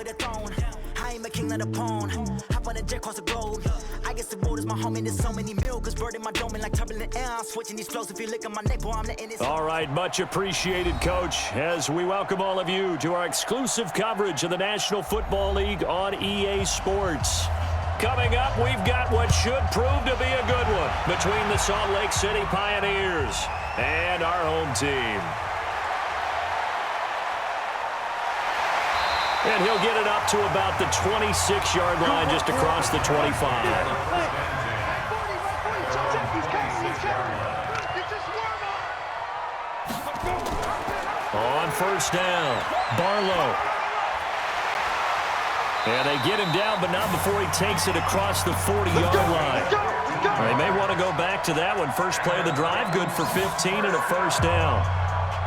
for the throne. I ain't a king, not a pawn. Hop on a jet across the globe. I guess the world is my home and there's so many milkers. Bird in my dome and like turbulent air. I'm switching these flows. If you look at my neck, boy, I'm letting this. All right, much appreciated, Coach, as we welcome all of you to our exclusive coverage of the National Football League on EA Sports. Coming up, we've got what should prove to be a good one between the Salt Lake City Pioneers and our home team. And he'll get it up to about the 26-yard line just across the 25. On first down, Barlow. And they get him down, but not before he takes it across the 40-yard line. They may want to go back to that one. First play of the drive, good for 15 and a first down.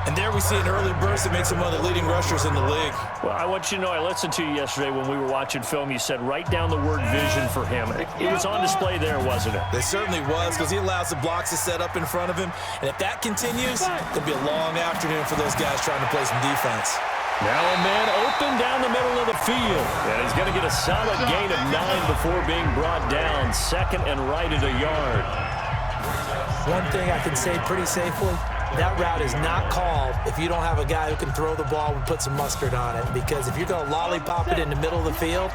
And there we see an early burst that makes him one of the leading rushers in the league. Well, I want you to know, I listened to you yesterday when we were watching film. You said write down the word vision for him. It was on display there, wasn't it? It certainly was, because he allows the blocks to set up in front of him. And if that continues, it'll be a long afternoon for those guys trying to play some defense. Now a man open down the middle of the field. And he's going to get a solid gain of 9 before being brought down. Second and right at a yard. One thing I can say pretty safely, that route is not called if you don't have a guy who can throw the ball and put some mustard on it. Because if you're going to lollipop it in the middle of the field,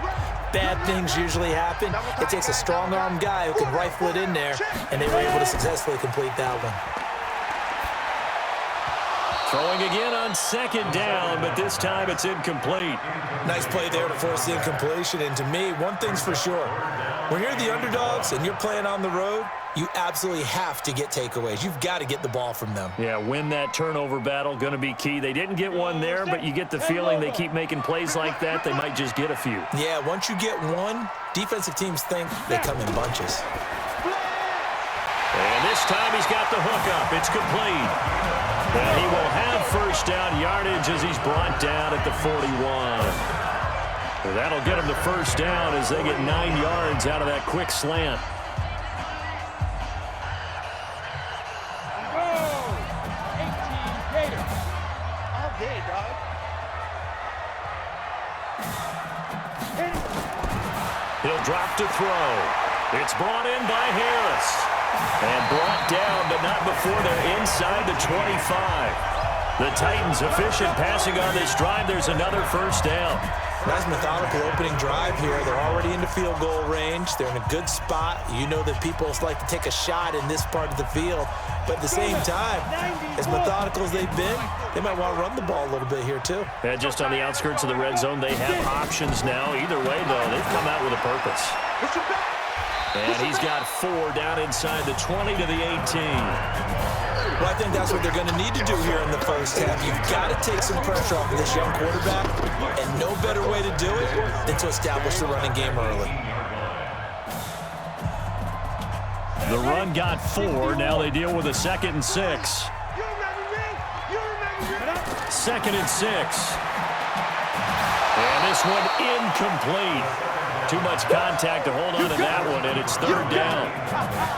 bad things usually happen. It takes a strong-armed guy who can rifle it in there, and they were able to successfully complete that one. Throwing again on second down, but this time it's incomplete. Nice play there to force the incompletion. And to me, one thing's for sure. When you're the underdogs and you're playing on the road, you absolutely have to get takeaways. You've got to get the ball from them. Yeah, win that turnover battle, going to be key. They didn't get one there, but you get the feeling they keep making plays like that, they might just get a few. Yeah, once you get one, defensive teams think they come in bunches. And this time he's got the hook up. It's complete. And he will have first down yardage as he's brought down at the 41. So that'll get him the first down as they get 9 yards out of that quick slant. He'll drop to throw. It's brought in by Harris. And brought down, but not before they're inside the 25. The Titans efficient passing on this drive. There's another first down. Nice methodical opening drive here. They're already into field goal range. They're in a good spot. You know that people like to take a shot in this part of the field. But at the same time, as methodical as they've been, they might want to run the ball a little bit here too. Yeah, just on the outskirts of the red zone, they have options now. Either way, though, they've come out with a purpose. And he's got 4 down inside the 20 to the 18. Well, I think that's what they're going to need to do here in the first half. You've got to take some pressure off of this young quarterback, and no better way to do it than to establish the running game early. The run got 4. Now they deal with a 2nd and 6. 2nd and 6. And this one incomplete. Too much contact to hold on to that one, and it's 3rd down.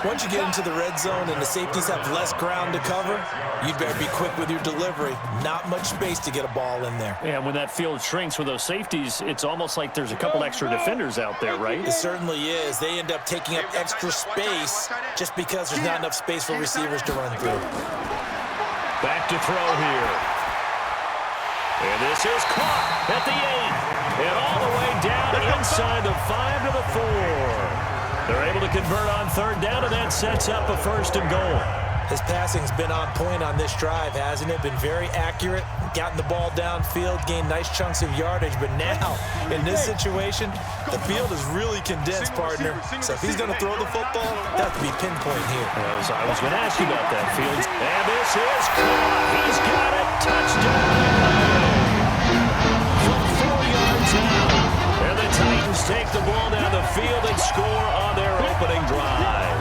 Once you get into the red zone and the safeties have less ground to cover, you'd better be quick with your delivery. Not much space to get a ball in there. Yeah, when that field shrinks with those safeties, it's almost like there's a couple extra defenders out there, right? It certainly is. They end up taking up extra space just because there's not enough space for receivers to run through. Back to throw here. And this is caught at the 8. And all the way down inside the 5 to the 4. They're able to convert on 3rd down, and that sets up a 1st and goal. His passing's been on point on this drive, hasn't it? Been very accurate, gotten the ball downfield, gained nice chunks of yardage. But now, in this situation, the field is really condensed, partner. So if he's going to throw the football, that have to be pinpoint here. I was going to ask you about that, Fields. And this is caught. He's got it. Touchdown. And the Titans take the ball down the field and score on their opening drive.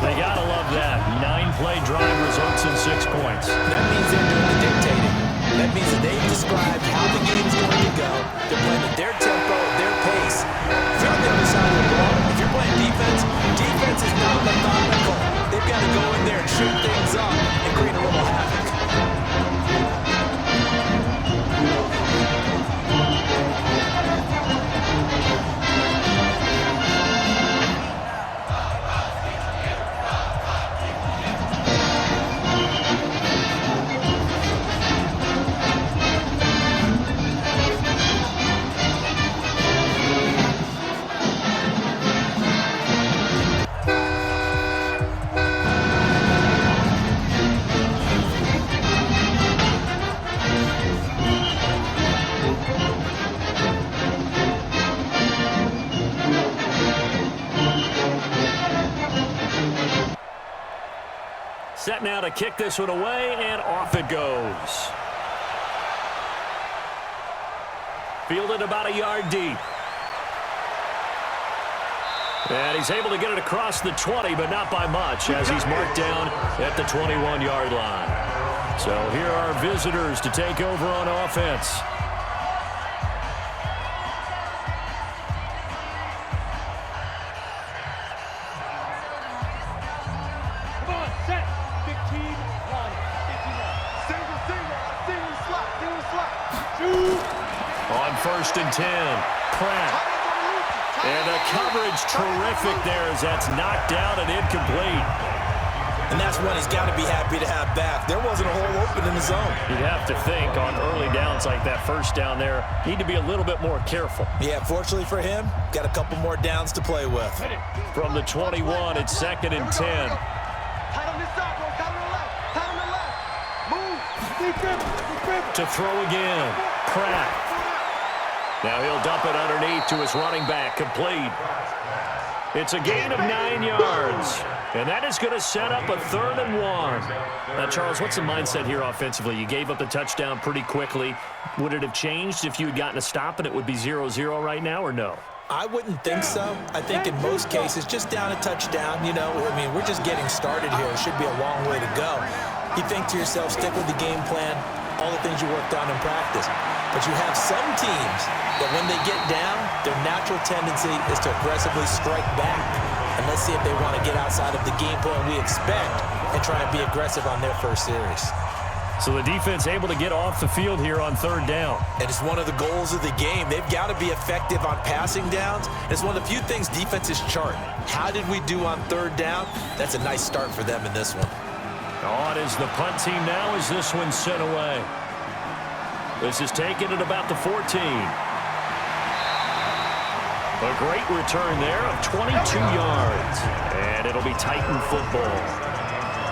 They gotta love that. 9-play drive results in 6 points. That means they're doing the dictating. That means that they've described how the game's going to go. They're playing at their tempo, at their pace. If you're on the other side of the ball, if you're playing defense, defense is not methodical. They've got to go in there and shoot things up and create a little havoc. now to kick this one away, and off it goes. Fielded about a yard deep. And he's able to get it across the 20, but not by much, as he's marked down at the 21-yard line. So here are visitors to take over on offense. Come on, set. 15, 1, 51. Single slot. Shoot. On 1st and 10, Pratt. And the coverage terrific there as that's knocked down and incomplete. And that's one he's got to be happy to have back. There wasn't a hole open in the zone. You'd have to think on early downs like that, first down there, need to be a little bit more careful. Yeah, fortunately for him, got a couple more downs to play with. From the 21, it's 2nd and 10. Tight on this side, boy. Tight on the left. Tight on the left. Move. Deep grip. To throw again, Pratt. Now he'll dump it underneath to his running back, complete. It's a gain of 9 yards, and that is going to set up a 3rd and 1. Now, Charles, what's the mindset here offensively? You gave up the touchdown pretty quickly. Would it have changed if you had gotten a stop and it would be 0-0 right now, or no? I wouldn't think so. I think in most cases, just down a touchdown, we're just getting started here. It should be a long way to go. You think to yourself, stick with the game plan, all the things you worked on in practice. But you have some teams that when they get down, their natural tendency is to aggressively strike back. And let's see if they want to get outside of the game plan we expect and try and be aggressive on their first series. So the defense able to get off the field here on 3rd down. And it's one of the goals of the game. They've got to be effective on passing downs. It's one of the few things defenses chart. How did we do on 3rd down? That's a nice start for them in this one. On is the punt team now as this one's sent away. This is taken at about the 14. A great return there of 22 yards. And it'll be Titan football.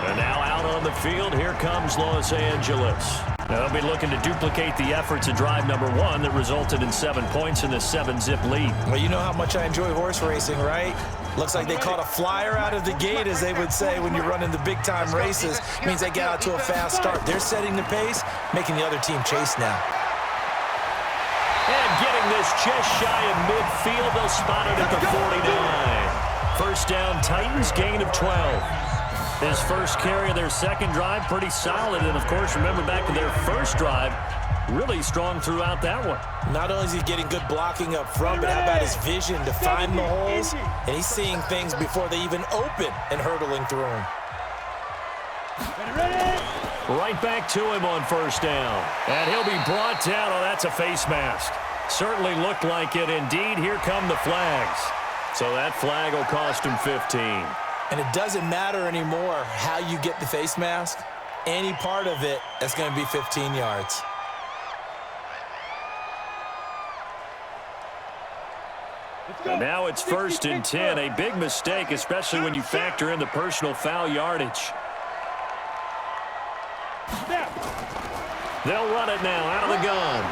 And now out on the field, here comes Los Angeles. Now they'll be looking to duplicate the efforts of drive number 1 that resulted in 7 points in the 7-zip lead. Well, you know how much I enjoy horse racing, right? Looks like they caught a flyer out of the gate, as they would say when you're running the big-time races. Means they get out to a fast start. They're setting the pace, making the other team chase now. And getting this just shy of midfield, they'll spot it at the 49. First down, Titans, gain of 12. His first carry of their second drive, pretty solid. And, of course, remember back to their first drive, really strong throughout that one. Not only is he getting good blocking up front, but how about his vision to find the holes? And he's seeing things before they even open and hurtling through them. Right back to him on first down. And he'll be brought down. Oh, that's a face mask. Certainly looked like it. Indeed, here come the flags. So that flag will cost him 15. And it doesn't matter anymore how you get the face mask. Any part of it, that's going to be 15 yards. And now it's 1st and 10. A big mistake, especially when you factor in the personal foul yardage. They'll run it now out of the gun.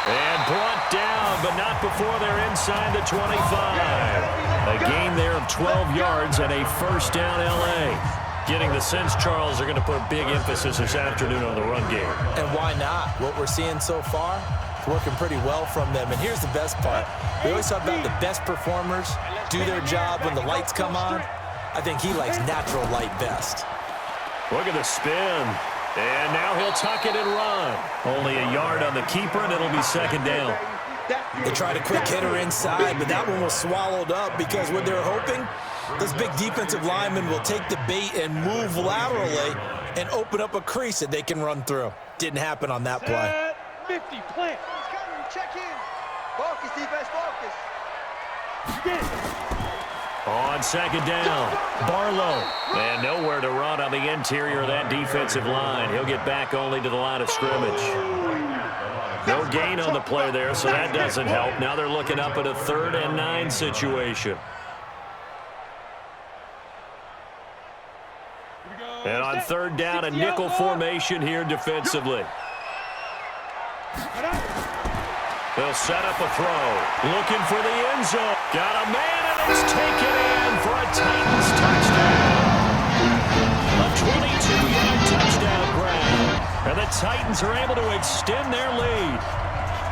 And brought down, but not before they're inside the 25. A gain there of 12 yards and a first down L.A. Getting the sense, Charles, are going to put a big emphasis this afternoon on the run game. And why not? What we're seeing so far, it's working pretty well from them. And here's the best part. We always talk about the best performers do their job when the lights come on. I think he likes natural light best. Look at the spin. And now he'll tuck it and run. Only a yard on the keeper, and it'll be second down. They tried a quick hitter inside, but that one was swallowed up because what they're hoping, those big defensive linemen will take the bait and move laterally and open up a crease that they can run through. Didn't happen on that play. 50, plant. Check in. Focus, defense, focus. On second down, Barlow. And nowhere to run on the interior of that defensive line. He'll get back only to the line of scrimmage. No gain on the play there, so that doesn't help. Now they're looking up at a 3rd and 9 situation. And on 3rd down, a nickel formation here defensively. They'll set up a throw. Looking for the end zone. Got a man, and it's taken in for a Titans touchdown. A 22-yard touchdown grab. And the Titans are able to extend their lead.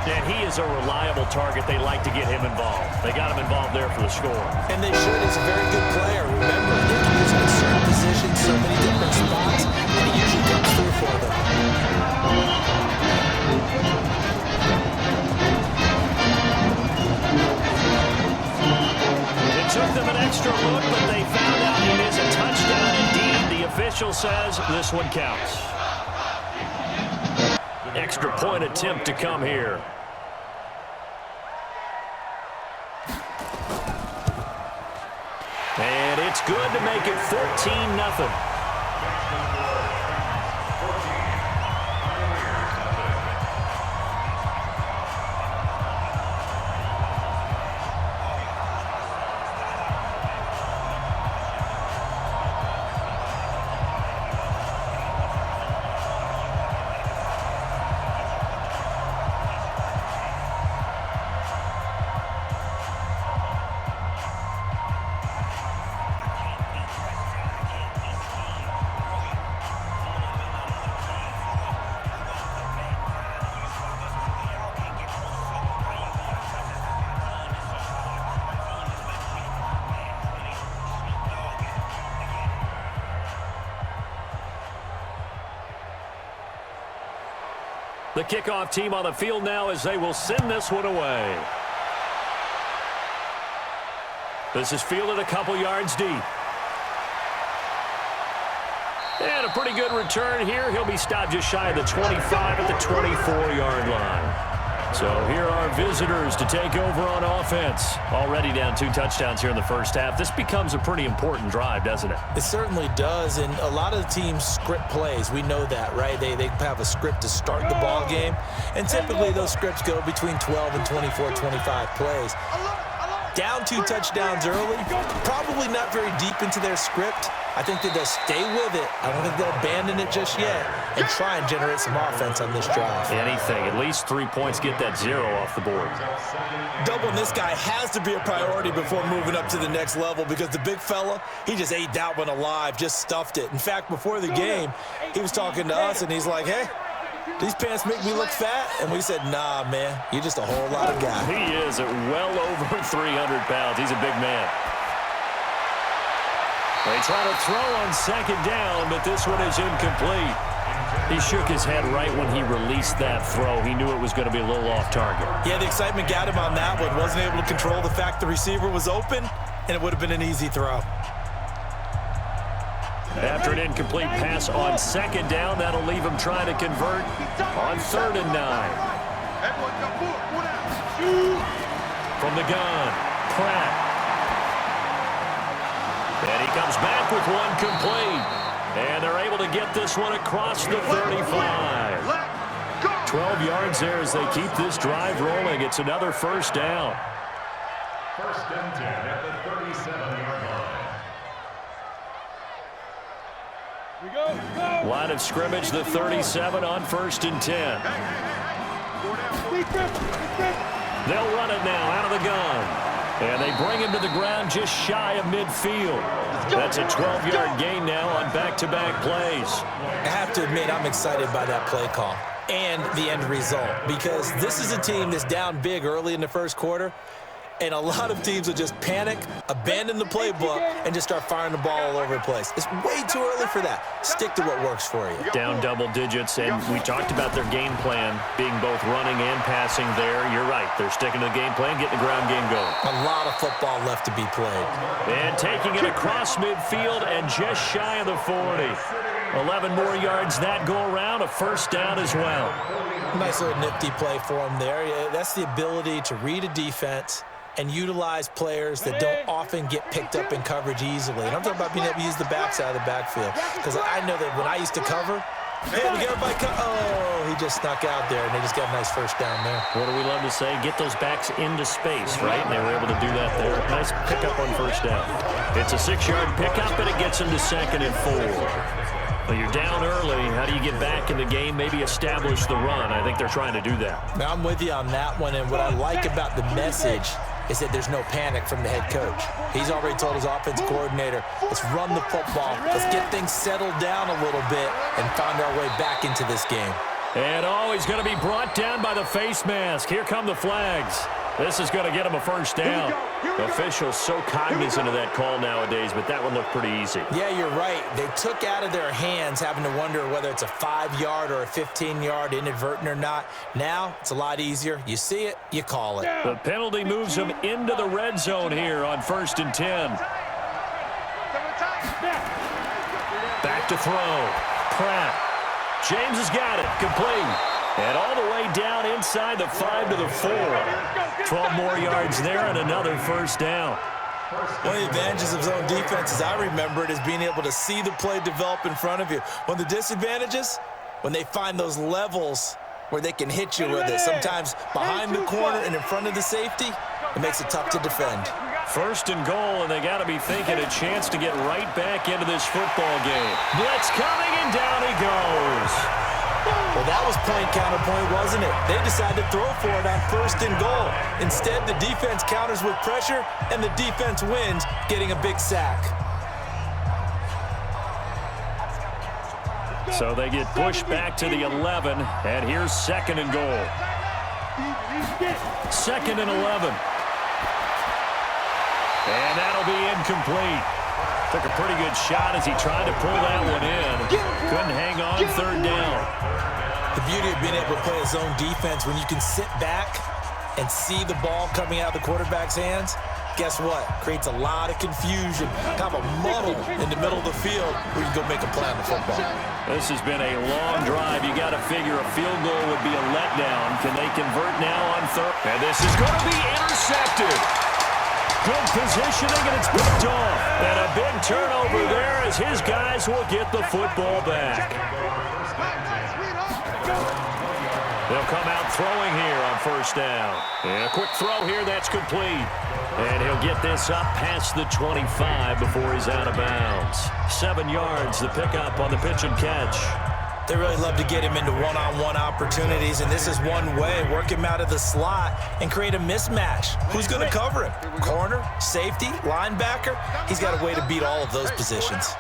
And he is a reliable target. They like to get him involved. They got him involved there for the score. And they should. He's a very good player. Remember, they can use him in certain positions, so many different spots, and he usually comes through for them. It took them an extra look, but they found out it is a touchdown indeed. The official says this one counts. Extra point attempt to come here. And it's good to make it 14-0. The kickoff team on the field now as they will send this one away. This is fielded a couple yards deep. And a pretty good return here. He'll be stopped just shy of the 25 at the 24-yard line. So here are visitors to take over on offense. Already down 2 touchdowns here in the first half. This becomes a pretty important drive, doesn't it? It certainly does, and a lot of the teams script plays. We know that, right? They have a script to start the ball game, and typically those scripts go between 12 and 24, 25 plays. Down 2 touchdowns early, probably not very deep into their script. I think that they'll stay with it. I don't think they'll abandon it just yet and try and generate some offense on this drive. Anything. At least 3 points, get that 0 off the board. Doubling this guy has to be a priority before moving up to the next level because the big fella, he just ate that one alive, just stuffed it. In fact, before the game, he was talking to us, and he's like, hey, these pants make me look fat? And we said, nah, man, you're just a whole lot of guy. He is at well over 300 pounds. He's a big man. They try to throw on second down, but this one is incomplete. He shook his head right when he released that throw. He knew it was going to be a little off target. Yeah, the excitement got him on that one. Wasn't able to control the fact the receiver was open, and it would have been an easy throw. After an incomplete pass on second down, that'll leave him trying to convert on 3rd and 9. From the gun, Pratt. And he comes back with one complete. And they're able to get this one across the 35. 12 yards there as they keep this drive rolling. It's another first down. 1st and 10 at the 37-yard line. Line of scrimmage, the 37 on 1st and 10. They'll run it now out of the gun. And they bring him to the ground just shy of midfield. That's a 12-yard gain now on back-to-back plays. I have to admit, I'm excited by that play call and the end result because this is a team that's down big early in the first quarter, and a lot of teams will just panic, abandon the playbook, and just start firing the ball all over the place. It's way too early for that. Stick to what works for you. Down double digits, and we talked about their game plan being both running and passing there. You're right. They're sticking to the game plan, getting the ground game going. A lot of football left to be played. And taking it across midfield and just shy of the 40. 11 more yards that go around, a first down as well. Nice little nifty play for him there. Yeah, that's the ability to read a defense and utilize players that don't often get picked up in coverage easily. And I'm talking about being able to use the backside of the backfield. Because I know that when I used to cover, hey, we got everybody oh, he just snuck out there, and they just got a nice first down there. What do we love to say? Get those backs into space, right? And they were able to do that there. Nice pickup on first down. It's a 6-yard pickup, and it gets them to 2nd and 4. Well, you're down early. How do you get back in the game, maybe establish the run? I think they're trying to do that. Now, I'm with you on that one, and what I like about the message is that there's no panic from the head coach. He's already told his offense coordinator, let's run the football, let's get things settled down a little bit and find our way back into this game. And he's going to be brought down by the face mask. Here come the flags. This is going to get him a first down. Officials so cognizant of that call nowadays, but that one looked pretty easy. Yeah, you're right. They took out of their hands having to wonder whether it's a 5-yard or a 15-yard inadvertent or not. Now, it's a lot easier. You see it, you call it. The penalty moves them into the red zone here on 1st and 10. Back to throw. Pratt. James has got it. Complete. And all the way down inside the 5 to the 4. 12 more yards there and another first down. One of the advantages of zone defense, as I remember it, is being able to see the play develop in front of you. One of the disadvantages, when they find those levels where they can hit you with it, sometimes behind the corner and in front of the safety, it makes it tough to defend. 1st and goal, and they got to be thinking a chance to get right back into this football game. Blitz coming, and down he goes. Well, that was point counterpoint, wasn't it? They decided to throw for it on 1st and goal. Instead, the defense counters with pressure, and the defense wins, getting a big sack. So they get pushed back to the 11, and here's 2nd and goal. 2nd and 11. And that'll be incomplete. Took a pretty good shot as he tried to pull that one in. Couldn't hang on 3rd down. The beauty of being able to play a zone defense, when you can sit back and see the ball coming out of the quarterback's hands, guess what? Creates a lot of confusion, kind of a muddle in the middle of the field where you go make a play on the football. This has been a long drive. You got to figure a field goal would be a letdown. Can they convert now on 3rd? And this is going to be intercepted. Good positioning, and it's picked off. And a big turnover there as his guys will get the football back. They'll come out throwing here on 1st down. And a quick throw here, that's complete. And he'll get this up past the 25 before he's out of bounds. 7 yards, the pickup on the pitch and catch. They really love to get him into one-on-one opportunities, and this is one way, work him out of the slot and create a mismatch. Who's going to cover him? Corner, safety, linebacker? He's got a way to beat all of those positions.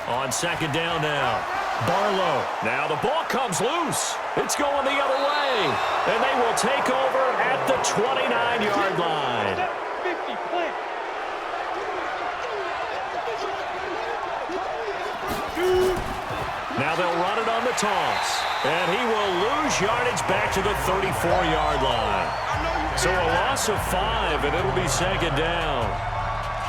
On 2nd down now, Barlow. Now the ball comes loose. It's going the other way, and they will take over at the 29-yard line. Now they'll run it on the toss, and he will lose yardage back to the 34-yard line. So a loss of 5, and it'll be 2nd down.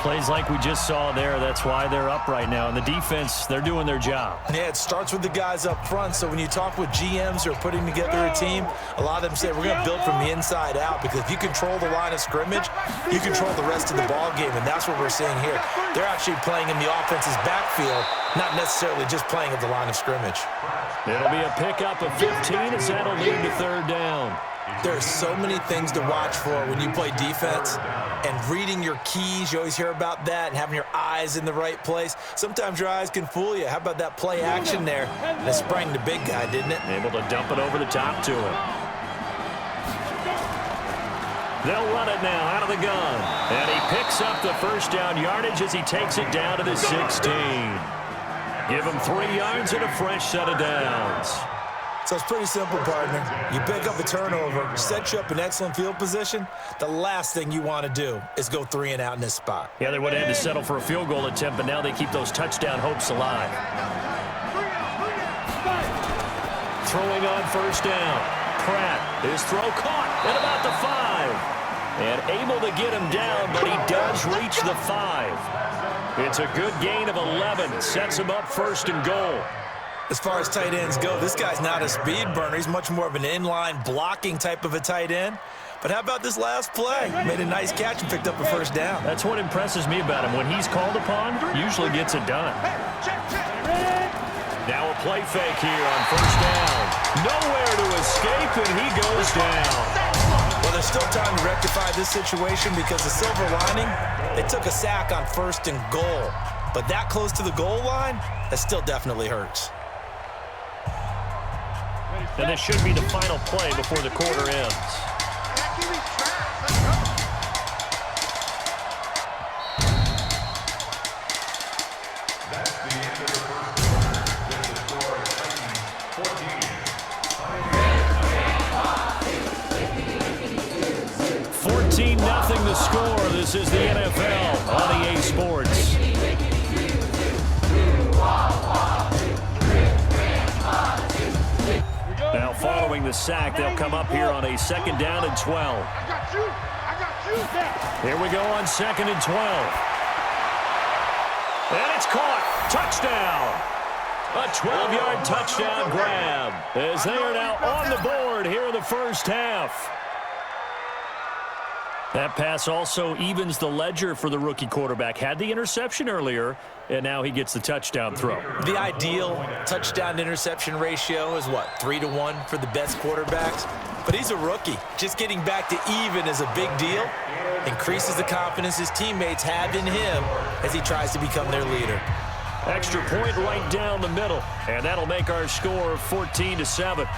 Plays like we just saw there, that's why they're up right now. And the defense, they're doing their job. Yeah, it starts with the guys up front. So when you talk with GMs who are putting together a team, a lot of them say, we're going to build from the inside out, because if you control the line of scrimmage, you control the rest of the ball game, and that's what we're seeing here. They're actually playing in the offense's backfield, not necessarily just playing at the line of scrimmage. It'll be a pickup of 15 as that'll lead to 3rd down. There are so many things to watch for when you play defense, and reading your keys, you always hear about that, and having your eyes in the right place. Sometimes your eyes can fool you. How about that play action there? And it sprang the big guy, didn't it? Able to dump it over the top to him. They'll run it now out of the gun. And he picks up the 1st down yardage as he takes it down to the 16. Give him 3 yards and a fresh set of downs. So it's pretty simple, partner. You pick up a turnover, set you up in excellent field position. The last thing you want to do is go 3 and out in this spot. Yeah, they would have had to settle for a field goal attempt, but now they keep those touchdown hopes alive. Throwing on 1st down. Pratt, his throw caught at about the 5. And able to get him down, but he does reach the 5. It's a good gain of 11. Sets him up 1st and goal. As far as tight ends go, this guy's not a speed burner. He's much more of an inline blocking type of a tight end. But how about this last play? Made a nice catch and picked up a 1st down. That's what impresses me about him. When he's called upon, usually gets it done. Now a play fake here on 1st down. Nowhere to escape, and he goes down. Well, there's still time to rectify this situation, because the silver lining, they took a sack on 1st and goal. But that close to the goal line, that still definitely hurts. And this should be the final play before the quarter ends. That's the end of the first quarter. With the score Titans 14-0 the score. This is the NFL on EA Sports. Now following the sack, they'll come up here on a 2nd down and 12. I got you. Here we go on 2nd and 12. And it's caught. Touchdown. A 12-yard touchdown grab as they are now on the board here in the first half. That pass also evens the ledger for the rookie quarterback. Had the interception earlier, and now he gets the touchdown throw. The ideal touchdown-interception ratio is, what, 3-to-1 for the best quarterbacks? But he's a rookie. Just getting back to even is a big deal. Increases the confidence his teammates have in him as he tries to become their leader. Extra point right down the middle, and that'll make our score 14-7.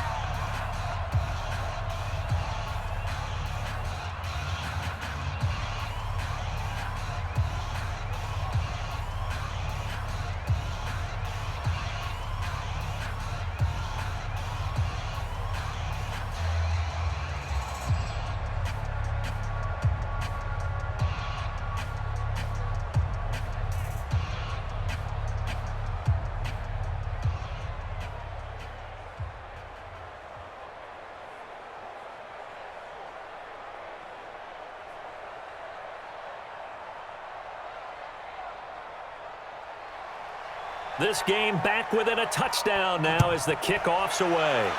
This game back within a touchdown now as the kickoff's away.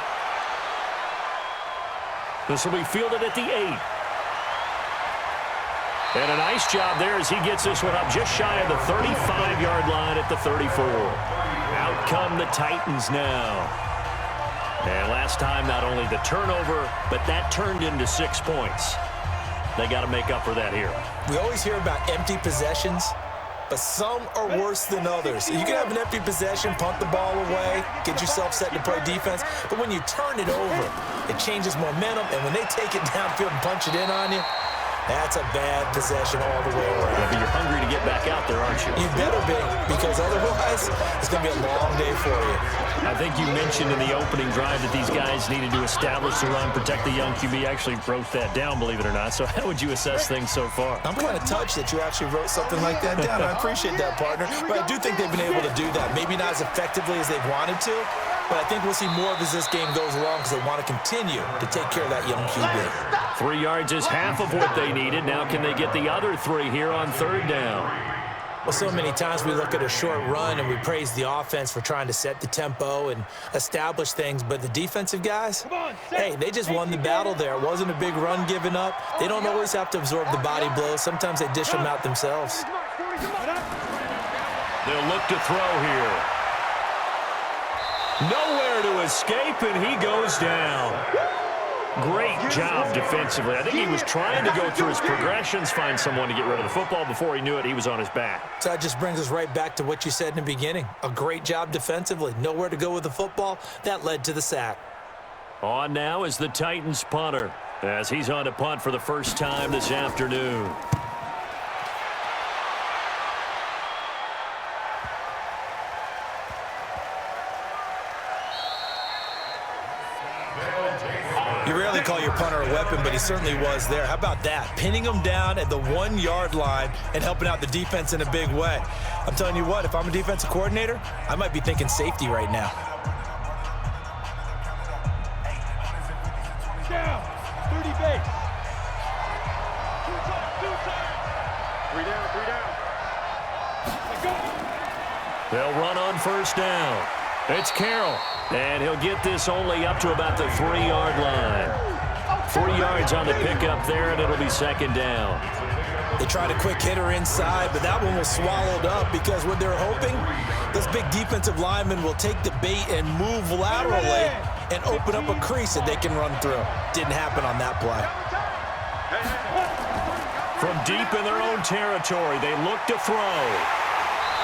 This will be fielded at the 8. And a nice job there as he gets this one up just shy of the 35-yard line at the 34. Out come the Titans now. And last time, not only the turnover, but that turned into 6 points. They got to make up for that here. We always hear about empty possessions, but some are worse than others. You can have an empty possession, punt the ball away, get yourself set to play defense, but when you turn it over, it changes momentum, and when they take it downfield and punch it in on you, that's a bad possession all the way around. Yeah, but you're hungry to get back out there, aren't you? You better be, because otherwise, it's going to be a long day for you. I think you mentioned in the opening drive that these guys needed to establish the run, protect the young QB. I actually wrote that down, believe it or not. So how would you assess things so far? I'm kind of touched that you actually wrote something like that down. I appreciate that, partner. But I do think they've been able to do that. Maybe not as effectively as they've wanted to, but I think we'll see more of as this game goes along because they want to continue to take care of that young QB. 3 yards is half of what they needed. Now can they get the other 3 here on 3rd down? Well, so many times we look at a short run and we praise the offense for trying to set the tempo and establish things, but the defensive guys, hey, they just won the battle there. It wasn't a big run given up. They don't always have to absorb the body blows. Sometimes they dish them out themselves. They'll look to throw here. Nowhere to escape, and he goes down. Great job defensively. I think he was trying to go through his progressions, find someone to get rid of the football. Before he knew it, he was on his back. So that just brings us right back to what you said in the beginning. A great job defensively. Nowhere to go with the football. That led to the sack. On now is the Titans punter as he's on to punt for the first time this afternoon. You rarely call your punter a weapon, but he certainly was there. How about that? Pinning him down at the 1-yard line and helping out the defense in a big way. I'm telling you what, if I'm a defensive coordinator, I might be thinking safety right now. Down. 30 base. 3 down, 3 down. Let's go. They'll run on 1st down. It's Carroll, and he'll get this only up to about the 3-yard line. 3 yards on the pickup there, and it'll be 2nd down. They tried a quick hitter inside, but that one was swallowed up because what they're hoping, those big defensive linemen will take the bait and move laterally and open up a crease that they can run through. Didn't happen on that play. From deep in their own territory, they look to throw.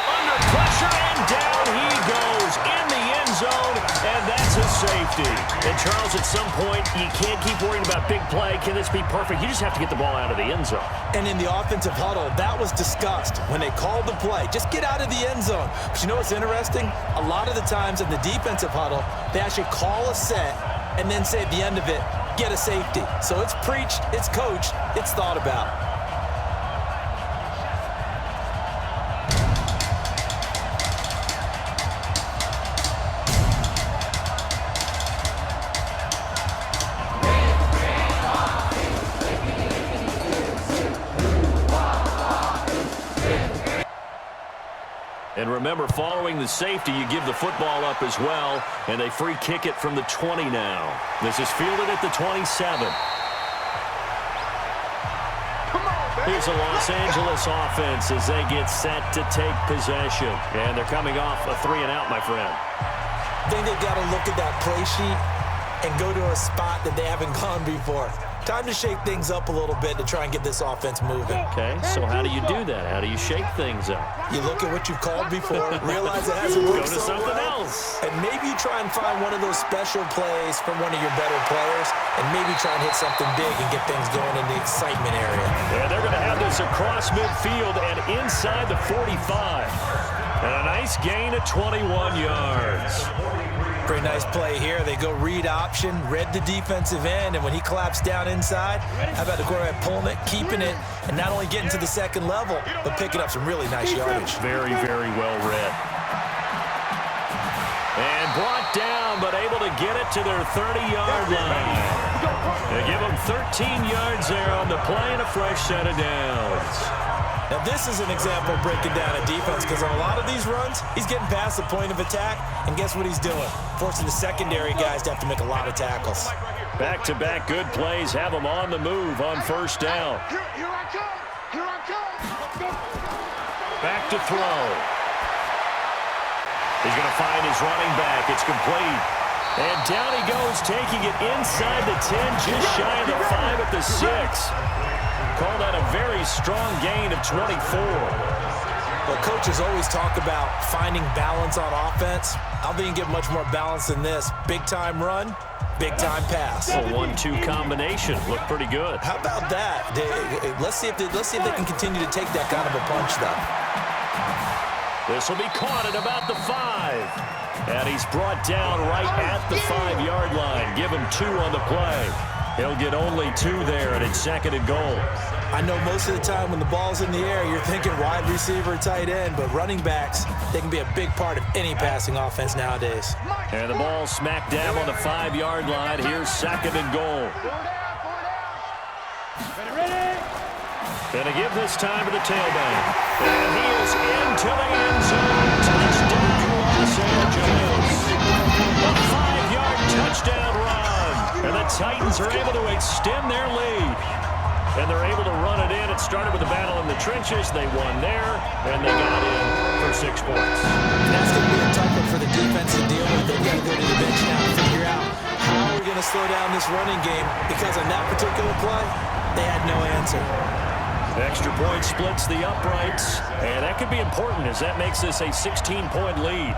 Under pressure, and down he goes in the end zone, and that's a safety. And, Charles, at some point, you can't keep worrying about big play. Can this be perfect? You just have to get the ball out of the end zone. And in the offensive huddle, that was discussed when they called the play. Just get out of the end zone. But you know what's interesting? A lot of the times in the defensive huddle, they actually call a set and then say at the end of it, get a safety. So it's preached, it's coached, it's thought about. And remember, following the safety, you give the football up as well, and they free kick it from the 20 now. This is fielded at the 27. Here's a Los Angeles offense as they get set to take possession. And they're coming off a 3-and-out, my friend. I think they've got to look at that play sheet and go to a spot that they haven't gone before. Time to shake things up a little bit to try and get this offense moving. Okay, so how do you do that? How do you shake things up? You look at what you've called before, realize it hasn't worked Go to so something well, else. and maybe you try and find one of those special plays from one of your better players, and maybe try and hit something big and get things going in the excitement area. Yeah, they're going to have this across midfield and inside the 45. And a nice gain of 21 yards. Pretty nice play here. They go read option, read the defensive end, and when he collapsed down inside, how about the quarterback pulling it, keeping it, and not only getting to the second level, but picking up some really nice yardage. Very, very well read. And brought down, but able to get it to their 30-yard line. They give them 13 yards there on the play and a fresh set of downs. Now, this is an example of breaking down a defense because on a lot of these runs, he's getting past the point of attack, and guess what he's doing? Forcing the secondary guys to have to make a lot of tackles. Back-to-back good plays have them on the move on first down. Here I come. Here I come. Back to throw. He's going to find his running back. It's complete. And down he goes, taking it inside the 10, just shy of the 5 at the 6. Call that a very strong gain of 24. Well, coaches always talk about finding balance on offense. I don't think you can get much more balance than this. Big-time run, big-time pass. A 1-2 combination. Looked pretty good. How about that? Let's see if they can continue to take that kind of a punch, though. This will be caught at about the 5. And he's brought down right at the 5-yard line. Give him 2 on the play. He'll get only 2 there, and it's second and goal. I know most of the time when the ball's in the air, you're thinking wide receiver, tight end, but running backs, they can be a big part of any passing offense nowadays. And the ball smack dab on the 5-yard line. Here's second and goal. Gonna give this time to the tailback. And he is into the end zone. Touchdown, Los Angeles. A 5-yard touchdown run. And the Titans are able to extend their lead. And they're able to run it in. It started with a battle in the trenches. They won there, and they got in for 6 points. That's going to be a tough one for the defense to deal with. They've got to go to the bench now and figure out how we're going to slow down this running game, because on that particular play, they had no answer. Extra point splits the uprights, and that could be important as that makes this a 16-point lead.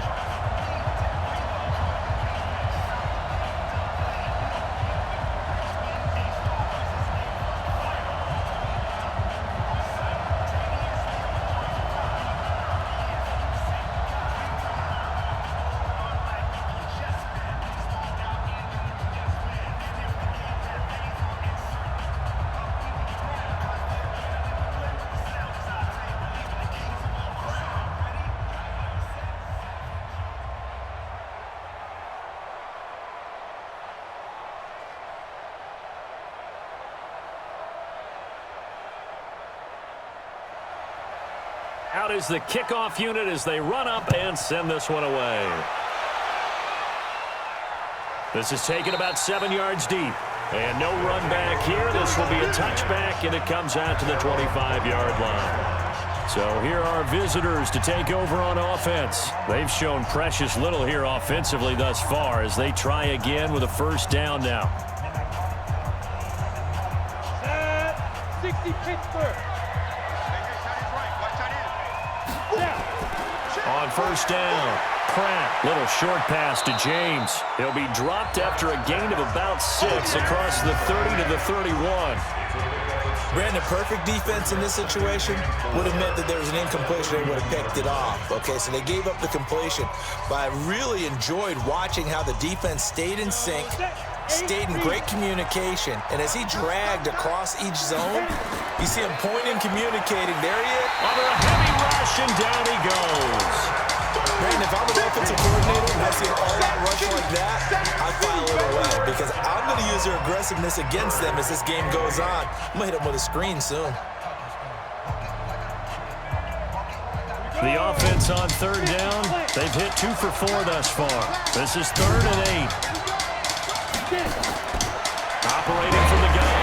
Out is the kickoff unit as they run up and send this one away. This is taken about 7 yards deep. And no run back here. This will be a touchback, and it comes out to the 25-yard line. So here are visitors to take over on offense. They've shown precious little here offensively thus far as they try again with a first down now. 60 Pittsburgh. On first down, Pratt, little short pass to James. He'll be dropped after a gain of about 6 across the 30 to the 31. Brandon, perfect defense in this situation would have meant that there was an incompletion. They would have picked it off. Okay, so they gave up the completion. But I really enjoyed watching how the defense stayed in sync, stayed in great communication. And as he dragged across each zone, you see him pointing, communicating. There he is. Under a heavy rush, and down he goes. Brandon, if I'm an offensive coordinator and I see an all-out rush like that, I file it away because I'm going to use their aggressiveness against them as this game goes on. I'm going to hit them with a screen soon. The offense on third down, they've hit 2 for 4 thus far. This is 3rd and 8. Operating from the gun,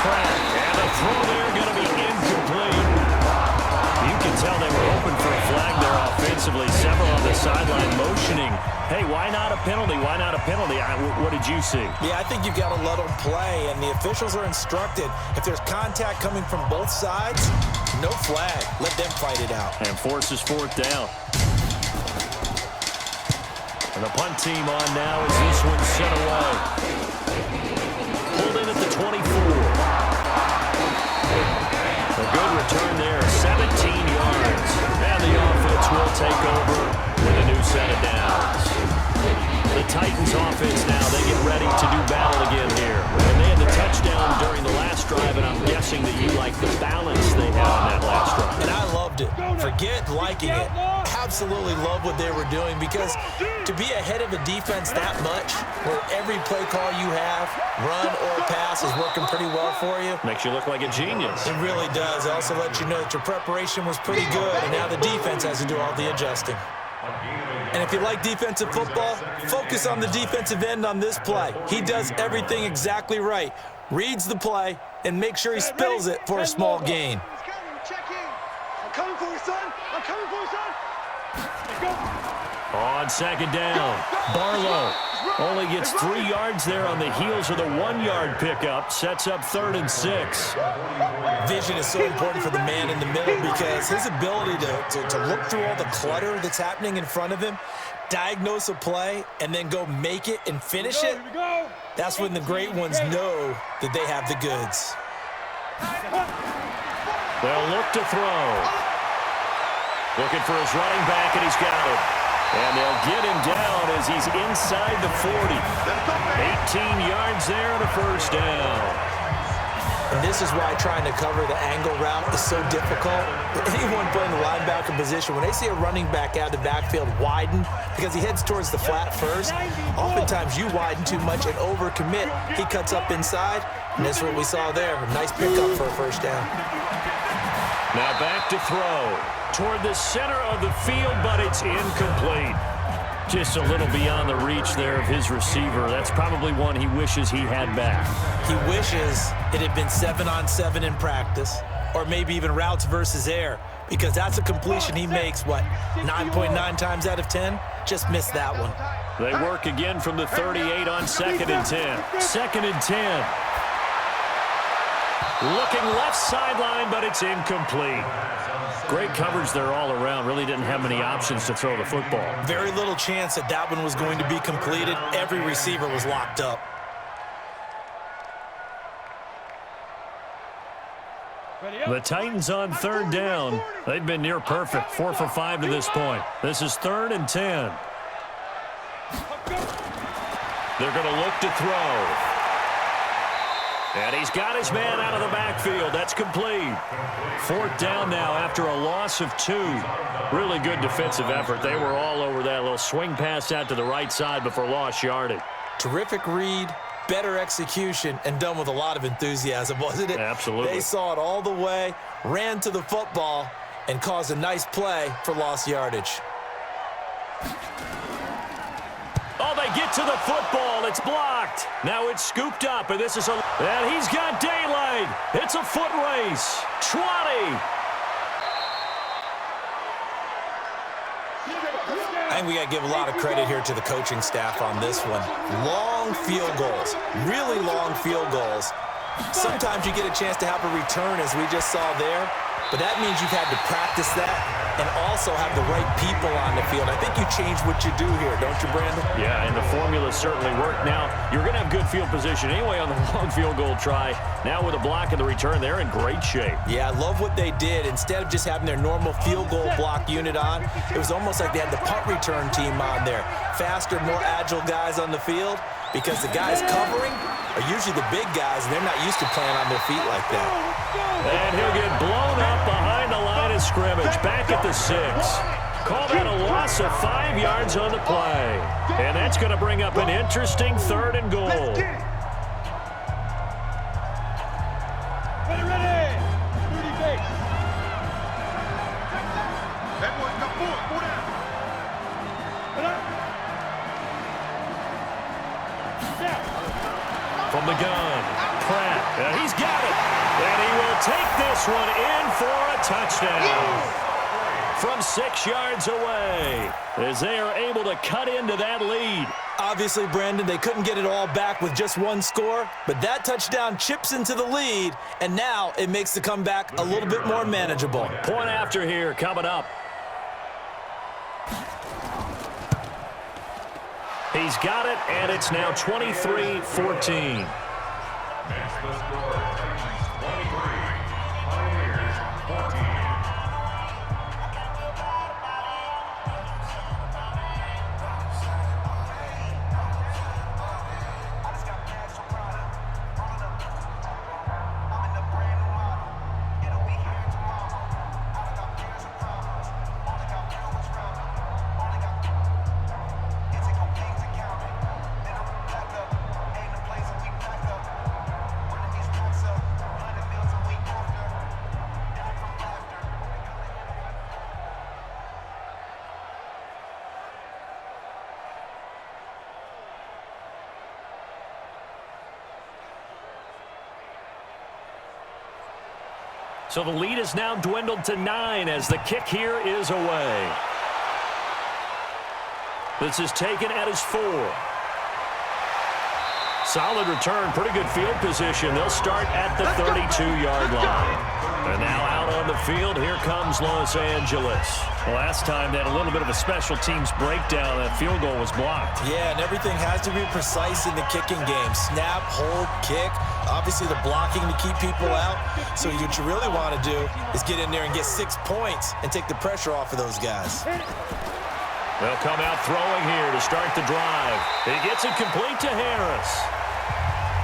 Pratt, and the throw there going to be incomplete. You can tell they were hoping for a flag there offensively. Several on the sideline motioning. Hey, why not a penalty? Why not a penalty? What did you see? Yeah, I think you've got to let them play, and the officials are instructed. If there's contact coming from both sides, no flag. Let them fight it out. And forces 4th down. And the punt team on now as this one's sent away. Pulled in at the 24. A good return there, 17 yards. And the offense will take over with a new set of downs. The Titans offense now, they get ready to do battle again here. And they had the touchdown during the last drive, and I'm guessing that you like the balance they had on that last drive. And I loved it. Forget liking it. Absolutely love what they were doing because to be ahead of a defense that much, where every play call you have, run or pass, is working pretty well for you. Makes you look like a genius. It really does. It also lets you know that your preparation was pretty good, and now the defense has to do all the adjusting. And if you like defensive football, focus on the defensive end on this play. He does everything exactly right. Reads the play and makes sure he spills it for a small gain. I'm coming for you, son. I'm coming for you, son. Let's go. On second down, Barlow only gets 3 yards there on the heels of the 1-yard pickup. Sets up 3rd and 6. Vision is so important for the man in the middle because his ability to look through all the clutter that's happening in front of him, diagnose a play, and then go make it and finish it, that's when the great ones know that they have the goods. They'll look to throw. Looking for his running back, and he's got it. And they'll get him down as he's inside the 40. 18 yards there and a first down. And this is why trying to cover the angle route is so difficult. Anyone playing the linebacker position, when they see a running back out of the backfield widen because he heads towards the flat first, oftentimes you widen too much and overcommit. He cuts up inside, and that's what we saw there. A nice pickup for a first down. Now back to throw. Toward the center of the field, but it's incomplete. Just a little beyond the reach there of his receiver. That's probably one he wishes he had back. He wishes it had been 7-on-7 in practice, or maybe even routes versus air, because that's a completion he makes, 9.9 times out of 10? Just missed that one. They work again from the 38 on 2nd and 10. 2nd and 10. Looking left sideline, but it's incomplete. Great coverage there all around. Really didn't have many options to throw the football. Very little chance that that one was going to be completed. Every receiver was locked up. The Titans on 3rd down. They've been near perfect. 4 for 5 to this point. This is 3rd and 10. They're going to look to throw. And he's got his man out of the backfield. That's complete. 4th down now after a loss of 2. Really good defensive effort. They were all over that little swing pass out to the right side before lost yardage. Terrific read, better execution, and done with a lot of enthusiasm, wasn't it? Absolutely. They saw it all the way, ran to the football, and caused a nice play for lost yardage. Oh, they get to the football. It's blocked. Now it's scooped up, and and he's got daylight. It's a foot race. 20. I think we got to give a lot of credit here to the coaching staff on this one. Long field goals, really long field goals. Sometimes you get a chance to have a return, as we just saw there, but that means you've had to practice that. and also have the right people on the field. I think you change what you do here, don't you, Brandon? Yeah, and the formula certainly worked. Now, you're going to have good field position anyway on the long field goal try. Now with a block in the return, they're in great shape. Yeah, I love what they did. Instead of just having their normal field goal block unit on, it was almost like they had the punt return team on there. Faster, more agile guys on the field, because the guys covering are usually the big guys, and they're not used to playing on their feet like that. And he'll get blown up behind the line of scrimmage, back at the 6. Call that a loss of 5 yards on the play. And that's going to bring up an interesting 3rd and goal. Ready. 30 base. Everyone come forward. Go down. From the gun, Pratt, and he's got it. And he will take this one in for a touchdown. From 6 yards away, as they are able to cut into that lead. Obviously, Brandon, they couldn't get it all back with just one score, but that touchdown chips into the lead, and now it makes the comeback a little bit more manageable. Point after here coming up. He's got it, and it's now 23-14. Next, the score, Titans 23, Pioneers 14. So the lead is now dwindled to 9 as the kick here is away. This is taken at his 4. Solid return, pretty good field position. They'll start at the 32-yard line. And now out on the field, here comes Los Angeles. Last time they had a little bit of a special teams breakdown. That field goal was blocked. Yeah, and everything has to be precise in the kicking game. Snap, hold, kick. Obviously, the blocking to keep people out. So what you really want to do is get in there and get 6 points and take the pressure off of those guys. They'll come out throwing here to start the drive. He gets it complete to Harris.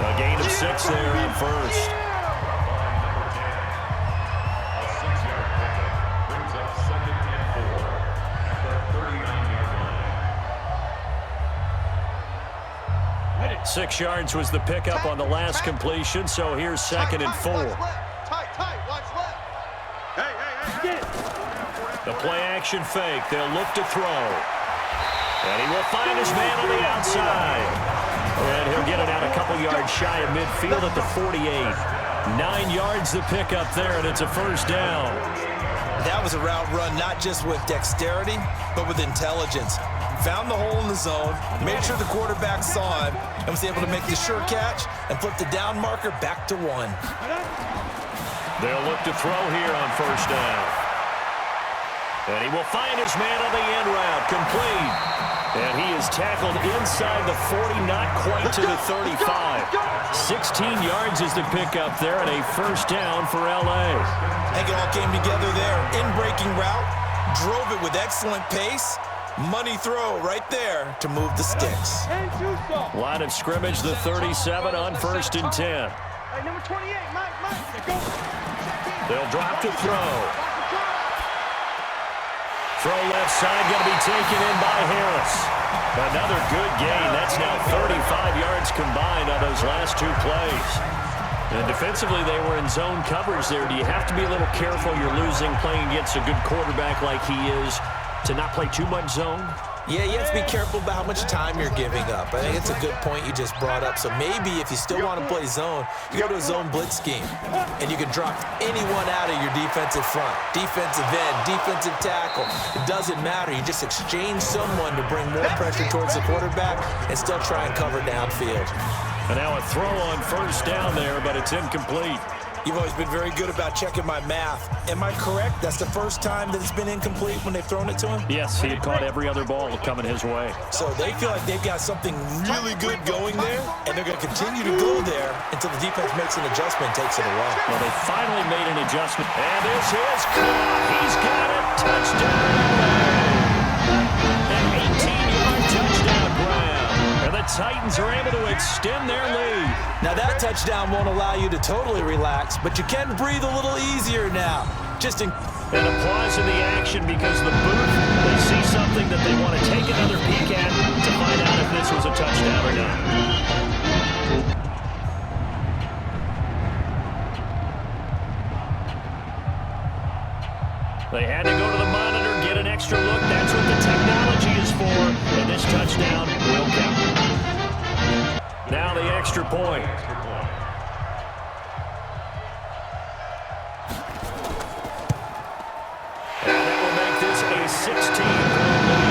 A gain of 6 there on first. A 6-yard pickup brings up 2nd and 4 at the 39-yard line. 6 yards was the pickup on the last completion, so here's 2nd and 4. Tight, watch left. Hey. The play-action fake. They'll look to throw. And he will find his man on the outside. And he'll get it out a couple yards shy of midfield at the 48. 9 yards the pickup there, and it's a first down. That was a route run not just with dexterity, but with intelligence. Found the hole in the zone, made sure the quarterback saw him, and was able to make the sure catch and flip the down marker back to 1. They'll look to throw here on first down. And he will find his man on the end route, complete. And he is tackled inside the 40, not quite to the 35. 16 yards is the pickup there, and a first down for L.A. I think it all came together there. In-breaking route, drove it with excellent pace. Money throw right there to move the sticks. Line of scrimmage, the 37 on 1st and 10. Hey, number 28, Mike, go. They'll drop to throw. Throw left side, going to be taken in by Harris. Another good gain. That's now 35 yards combined on those last 2 plays. And defensively, they were in zone coverage there. Do you have to be a little careful? You're losing playing against a good quarterback like he is to not play too much zone? Yeah, you have to be careful about how much time you're giving up. I think it's a good point you just brought up. So maybe if you still want to play zone, you go to a zone blitz scheme, and you can drop anyone out of your defensive front, defensive end, defensive tackle. It doesn't matter. You just exchange someone to bring more pressure towards the quarterback and still try and cover downfield. And now a throw on first down there, but it's incomplete. You've always been very good about checking my math. Am I correct? That's the first time that it's been incomplete when they've thrown it to him? Yes, he had caught every other ball coming his way. So they feel like they've got something really good going there, and they're going to continue to go there until the defense makes an adjustment and takes it away. Well, they finally made an adjustment. And this is caught. He's got it. Touchdown. An 18-yard touchdown grab. And the Titans are able to extend their lead. Now that touchdown won't allow you to totally relax, but you can breathe a little easier now. And applause in the action because the booth, they see something that they want to take another peek at to find out if this was a touchdown or not. They had to go to the monitor, get an extra look. That's what the technology is for, and this touchdown will count. Now the extra point. And that will make this a 16-point lead.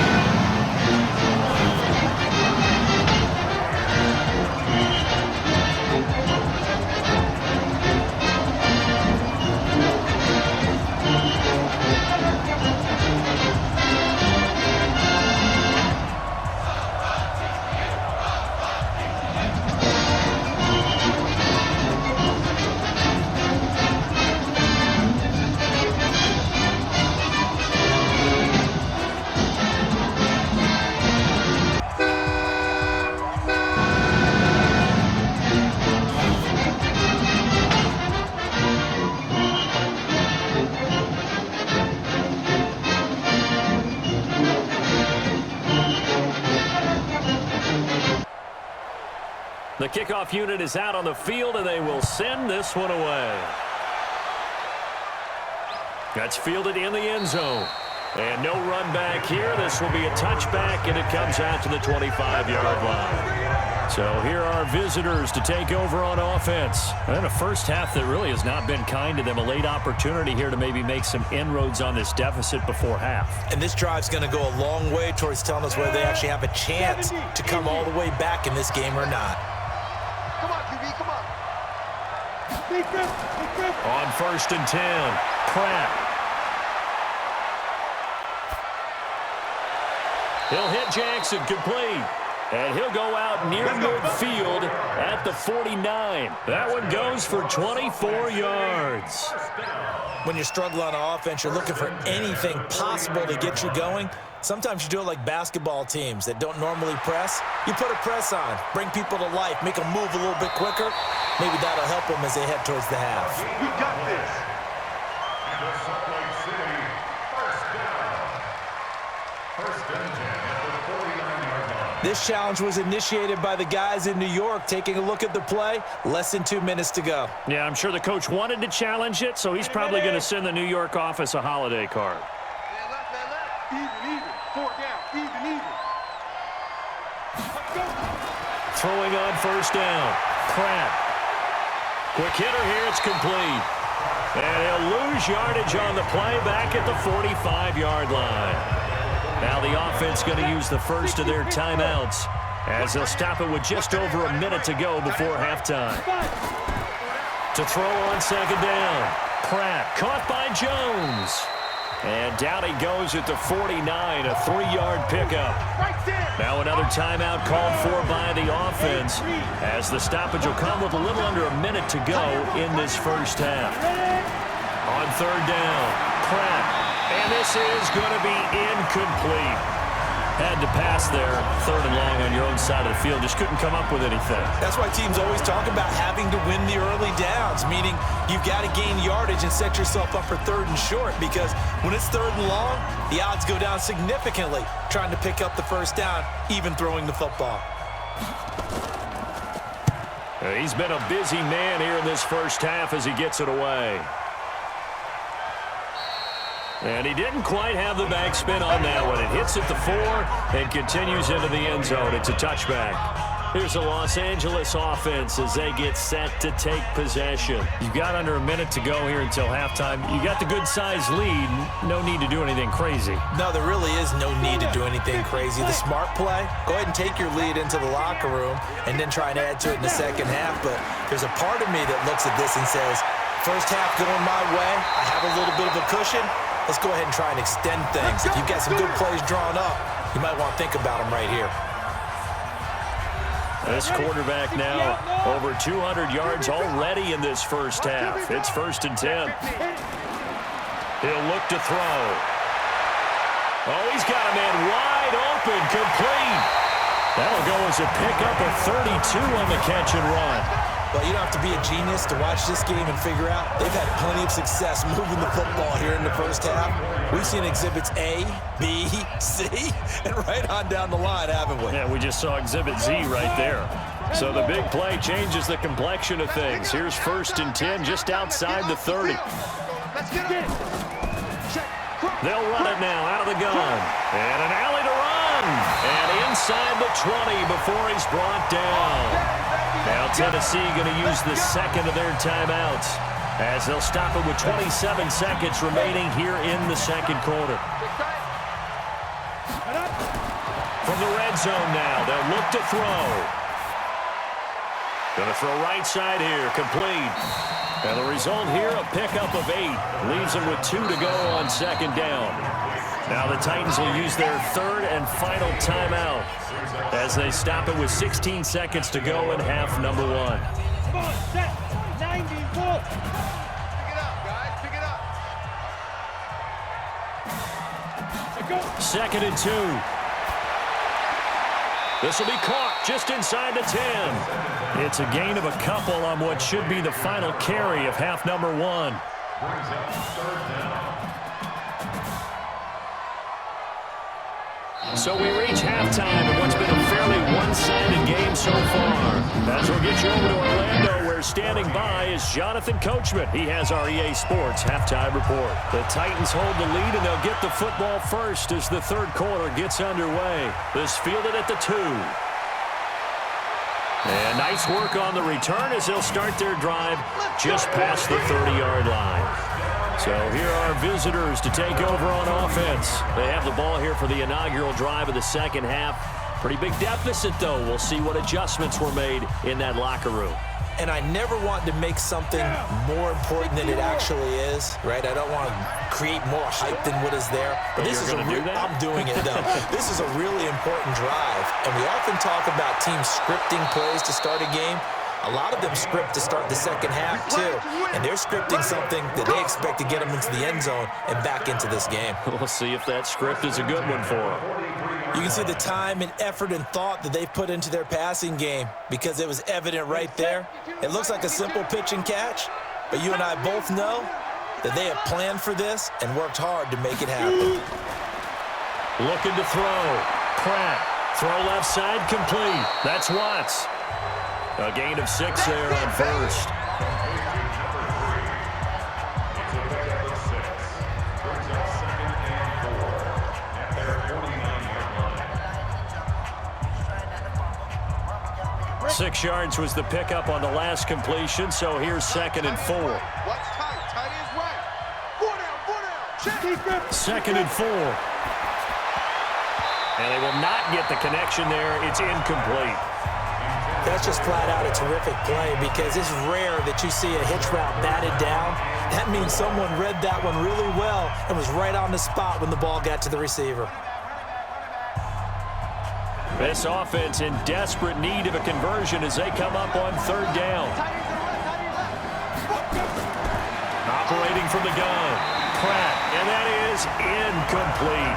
The kickoff unit is out on the field, and they will send this one away. That's fielded in the end zone. And no run back here. This will be a touchback, and it comes out to the 25-yard line. So here are visitors to take over on offense. And a first half that really has not been kind to them. A late opportunity here to maybe make some inroads on this deficit before half. And this drive's going to go a long way towards telling us whether they actually have a chance to come all the way back in this game or not. Come on, QB, come on. On 1st and 10, Pratt. He'll hit Jackson, complete. And he'll go out near midfield at the 49. That one goes for 24 yards. When you struggle on offense, you're looking for anything possible to get you going. Sometimes you do it like basketball teams that don't normally press. You put a press on, bring people to life, make them move a little bit quicker. Maybe that'll help them as they head towards the half. We got this. First and 10 at the 49-yard line. This challenge was initiated by the guys in New York. Taking a look at the play, less than 2 minutes to go. Yeah, I'm sure the coach wanted to challenge it, so he's probably going to send the New York office a holiday card. Man left. Even. 4 down. Even. Let's go. Throwing on 1st down, Pratt. Quick hitter here, it's complete. And he'll lose yardage on the play back at the 45-yard line. Now the offense going to use the first of their timeouts as they'll stop it with just over a minute to go before halftime. To throw on 2nd down, Pratt caught by Jones. And down he goes at the 49, a 3-yard pickup. Now another timeout called for by the offense as the stoppage will come with a little under a minute to go in this first half. On 3rd down, Pratt. And this is going to be incomplete. Had to pass there, 3rd and long on your own side of the field. Just couldn't come up with anything. That's why teams always talk about having to win the early downs, meaning you've got to gain yardage and set yourself up for 3rd and short, because when it's 3rd and long, the odds go down significantly trying to pick up the 1st down, even throwing the football. He's been a busy man here in this first half as he gets it away. And he didn't quite have the backspin on that one. It hits at the 4 and continues into the end zone. It's a touchback. Here's a Los Angeles offense as they get set to take possession. You've got under a minute to go here until halftime. You got the good-sized lead. No need to do anything crazy. No, there really is no need to do anything crazy. The smart play, go ahead and take your lead into the locker room and then try and add to it in the second half. But there's a part of me that looks at this and says, first half going my way, I have a little bit of a cushion. Let's go ahead and try and extend things. If you've got some good plays drawn up, you might want to think about them right here. This quarterback now over 200 yards already in this first half. It's 1st and 10. He'll look to throw. Oh, he's got a man wide open, complete. That'll go as a pickup of 32 on the catch and run. Well, you don't have to be a genius to watch this game and figure out they've had plenty of success moving the football here in the first half. We've seen exhibits A, B, C, and right on down the line, haven't we? Yeah, we just saw exhibit Z right there. So the big play changes the complexion of things. Here's 1st and 10 just outside the 30. They'll run it now out of the gun. And an alley to run. And inside the 20 before he's brought down. Now Tennessee going to use the second of their timeouts as they'll stop it with 27 seconds remaining here in the second quarter. From the red zone now, they'll look to throw. Going to throw right side here, complete. And the result here, a pickup of 8. Leaves them with 2 to go on second down. Now the Titans will use their third and final timeout as they stop it with 16 seconds to go in half number 1. Come on, set. 90, walk. Pick it up, guys. Pick it up. 2nd and 2. This will be caught just inside the 10. It's a gain of a couple on what should be the final carry of half number 1. Brings up 3rd down. So we reach halftime in what's been a fairly one-sided game so far. As we'll get you over to Orlando, where standing by is Jonathan Coachman. He has our EA Sports halftime report. The Titans hold the lead, and they'll get the football first as the third quarter gets underway. This fielded at the 2. And nice work on the return as they'll start their drive just past the 30-yard line. So here are visitors to take over on offense. They have the ball here for the inaugural drive of the second half. Pretty big deficit, though. We'll see what adjustments were made in that locker room. And I never want to make something more important than it actually is, right? I don't want to create more hype than what is there. But this is I'm doing it, though. This is a really important drive. And we often talk about teams scripting plays to start a game. A lot of them script to start the second half, too. And they're scripting something that they expect to get them into the end zone and back into this game. We'll see if that script is a good one for them. You can see the time and effort and thought that they've put into their passing game because it was evident right there. It looks like a simple pitch and catch, but you and I both know that they have planned for this and worked hard to make it happen. Looking to throw. Pratt. Throw left side, complete. That's Watts. A gain of 6 there on first. Brings up 2nd and 4 at their 49-yard line. 6 yards was the pickup on the last completion, so here's 2nd and 4. What's tight? Tight is right. 4 down. Check. 2nd and 4. And they will not get the connection there. It's incomplete. That's just flat out a terrific play because it's rare that you see a hitch route batted down. That means someone read that one really well and was right on the spot when the ball got to the receiver. This offense in desperate need of a conversion as they come up on 3rd down. Operating from the gun. Pratt, and that is incomplete.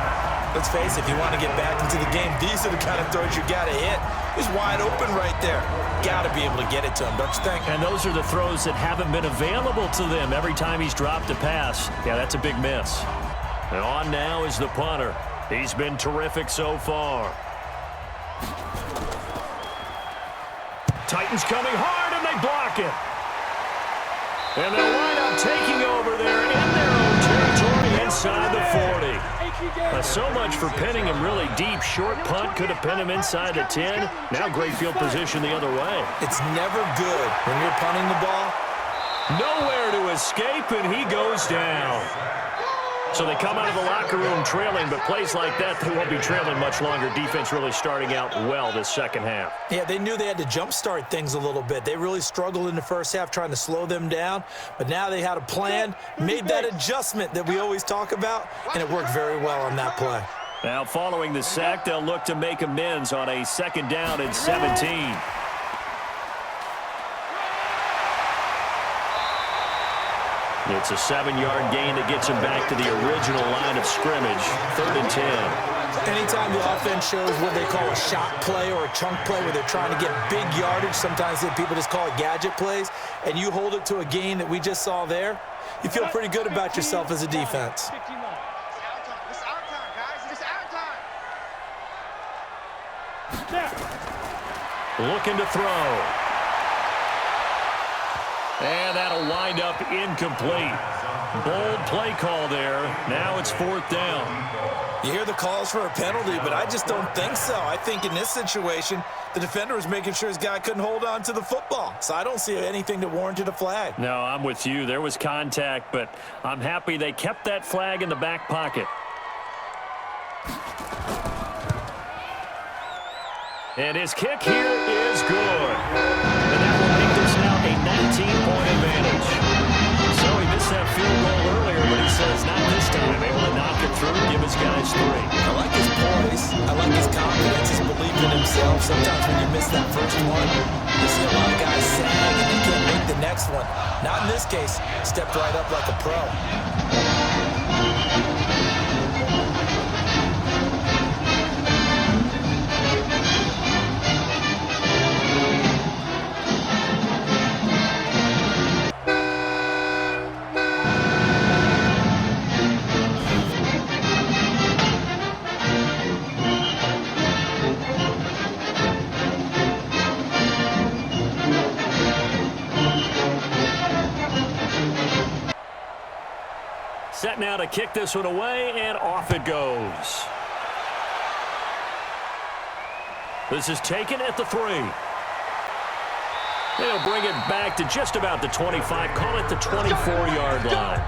Let's face it, if you want to get back into the game, these are the kind of throws you got to hit. He's wide open right there. Got to be able to get it to him, don't you think? And those are the throws that haven't been available to them every time he's dropped a pass. Yeah, that's a big miss. And on now is the punter. He's been terrific so far. Titans coming hard, and they block it. And they'll wind up taking over there in their own territory inside the 40. So much for pinning him really deep. Short punt could have pinned him inside the 10. Now great field position the other way. It's never good when you're punting the ball. Nowhere to escape, and he goes down. So they come out of the locker room trailing, but plays like that, they won't be trailing much longer. Defense really starting out well this second half. Yeah, they knew they had to jumpstart things a little bit. They really struggled in the first half trying to slow them down, but now they had a plan, made that adjustment that we always talk about, and it worked very well on that play. Now following the sack, they'll look to make amends on a 2nd down and 17. It's a 7-yard gain that gets him back to the original line of scrimmage. 3rd and 10. Anytime the offense shows what they call a shot play or a chunk play where they're trying to get big yardage, sometimes people just call it gadget plays, and you hold it to a gain that we just saw there, you feel pretty good about yourself as a defense. It's our time, guys. It's our time. Looking to throw. And that'll wind up incomplete. Bold play call there. Now it's 4th down. You hear the calls for a penalty, but I just don't think so. I think in this situation, the defender was making sure his guy couldn't hold on to the football. So I don't see anything that warranted a flag. No, I'm with you. There was contact, but I'm happy they kept that flag in the back pocket. And his kick here is good. And that will make this now a 19-point advantage. So he missed that field goal earlier, but he says not this time. Able to knock it through, give his guys 3. I like his poise. I like his confidence, his belief in himself. Sometimes when you miss that first one, you see a lot of guys sag and you can't make the next one. Not in this case. Stepped right up like a pro. Set now to kick this one away, and off it goes. This is taken at the 3. They'll bring it back to just about the 25, call it the 24-yard line.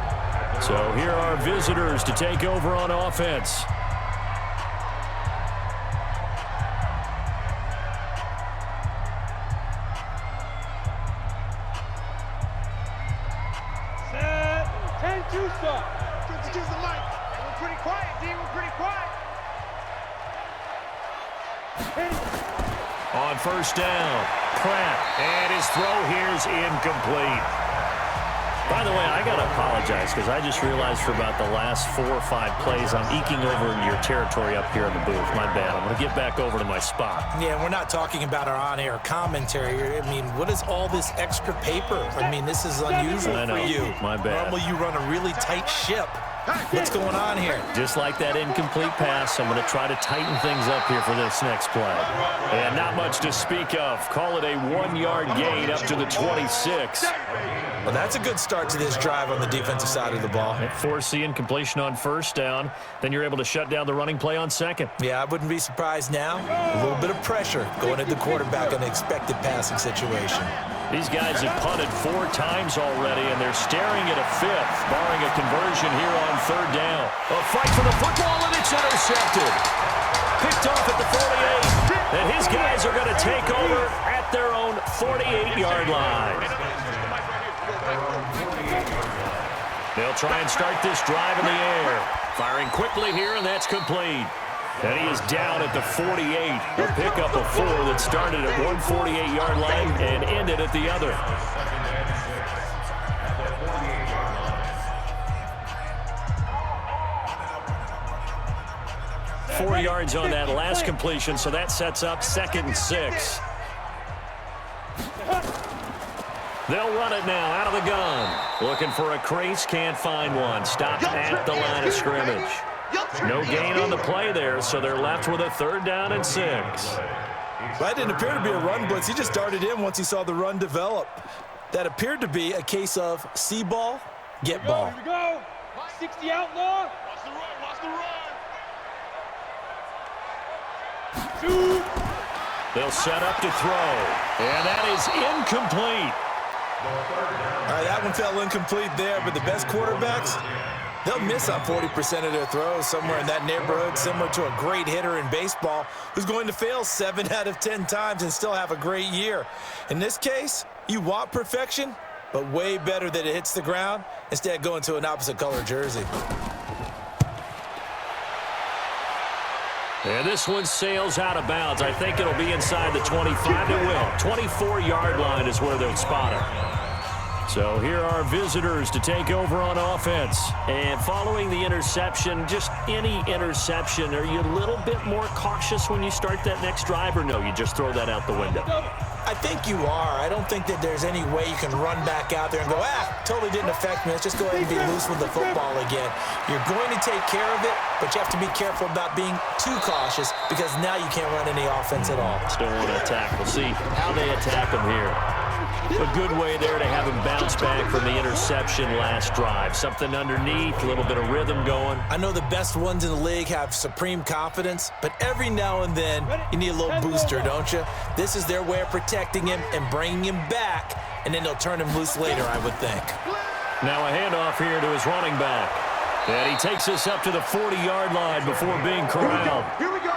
So here are visitors to take over on offense. On 1st down, Pratt, and his throw here is incomplete. By the way, I got to apologize because I just realized for about the last 4 or 5 plays I'm eking over into your territory up here in the booth. My bad. I'm going to get back over to my spot. Yeah, we're not talking about our on-air commentary. I mean, what is all this extra paper? I mean, this is unusual for you. My bad. Normally you run a really tight ship. What's going on here? Just like that incomplete pass, I'm going to try to tighten things up here for this next play. And not much to speak of. Call it a 1-yard gain up to the 26. Well, that's a good start to this drive on the defensive side of the ball. Force the incompletion on 1st down. Then you're able to shut down the running play on 2nd. Yeah, I wouldn't be surprised now. A little bit of pressure going at the quarterback in an expected passing situation. These guys have punted 4 times already, and they're staring at a 5th, barring a conversion here on 3rd down. A fight for the football, and it's intercepted. Picked off at the 48, and his guys are going to take over at their own 48-yard line. They'll try and start this drive in the air. Firing quickly here, and that's complete. And he is down at the 48. A pickup of 4 that started at one 48-yard line and ended at the other. Four yards on that last completion, so that sets up 2nd and 6. They'll run it now out of the gun. Looking for a crease, can't find one. Stopped at the line of scrimmage. No gain on the play there, so they're left with a 3rd down and 6. That didn't appear to be a run blitz. He just darted in once he saw the run develop. That appeared to be a case of see ball, get ball. Here we go. 60 outlaw. Watch the run. Watch the run. They'll set up to throw. And that is incomplete. All right, that one fell incomplete there, but the best quarterbacks, they'll miss on 40% of their throws, somewhere in that neighborhood, similar to a great hitter in baseball who's going to fail 7 out of 10 times and still have a great year. In this case, you want perfection, but way better that it hits the ground instead of going to an opposite color jersey. And this one sails out of bounds. I think it'll be inside the 25. It will. 24-yard line is where they'll spot it. So here are visitors to take over on offense. And following the interception, just any interception, are you a little bit more cautious when you start that next drive, or no, you just throw that out the window? I think you are. I don't think that there's any way you can run back out there and go, totally didn't affect me. Let's just go ahead and be loose with the football again. You're going to take care of it, but you have to be careful about being too cautious because now you can't run any offense at all. Still want to attack. We'll see how they attack them here. A good way there to have him bounce back from the interception last drive. Something underneath, a little bit of rhythm going. I know the best ones in the league have supreme confidence, but every now and then you need a little booster, don't you? This is their way of protecting him and bringing him back, and then they'll turn him loose later, I would think. Now a handoff here to his running back. And he takes us up to the 40-yard line before being corralled.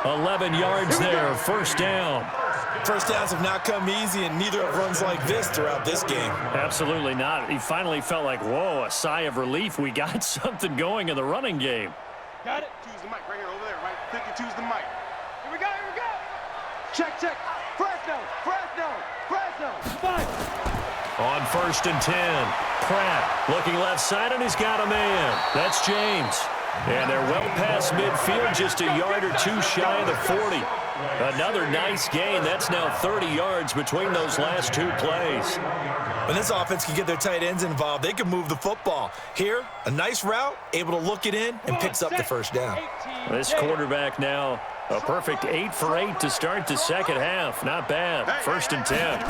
11 yards there, first down. First downs have not come easy, and neither have runs like this throughout this game. Absolutely not. He finally felt like, whoa, a sigh of relief. We got something going in the running game. Got it? Choose the mic right here, over there, right? Click and choose the mic. Here we go, here we go. Check, check. Fresno, Fresno, Fresno. 5. On 1st and 10, Pratt looking left side, and he's got a man. That's James. And they're well past midfield, just a yard or two shy of the 40. Another nice gain. That's now 30 yards between those last two plays. When this offense can get their tight ends involved, they can move the football. Here, a nice route, able to look it in, and picks up the first down. This quarterback now, a perfect 8 for 8 to start the second half. Not bad. 1st and 10.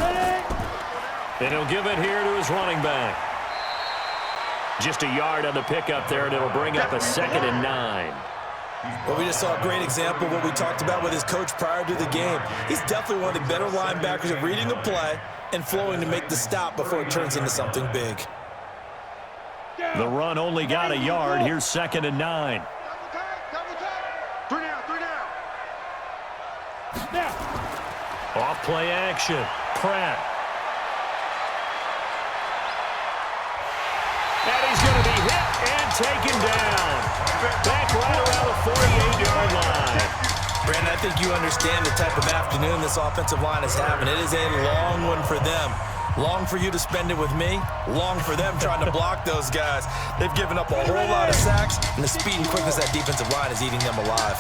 And he'll give it here to his running back. Just a yard on the pickup there, and it'll bring up a 2nd and 9. Well, we just saw a great example of what we talked about with his coach prior to the game. He's definitely one of the better linebackers at reading a play and flowing to make the stop before it turns into something big. The run only got a yard. Here's 2nd and 9. Double time. 3 down. Off play action. Pratt. And he's going to be hit and taken down. Back right around the 48-yard line. Brandon, I think you understand the type of afternoon this offensive line is having. It is a long one for them. Long for you to spend it with me. Long for them trying to block those guys. They've given up a whole lot of sacks, and the speed and quickness of that defensive line is eating them alive.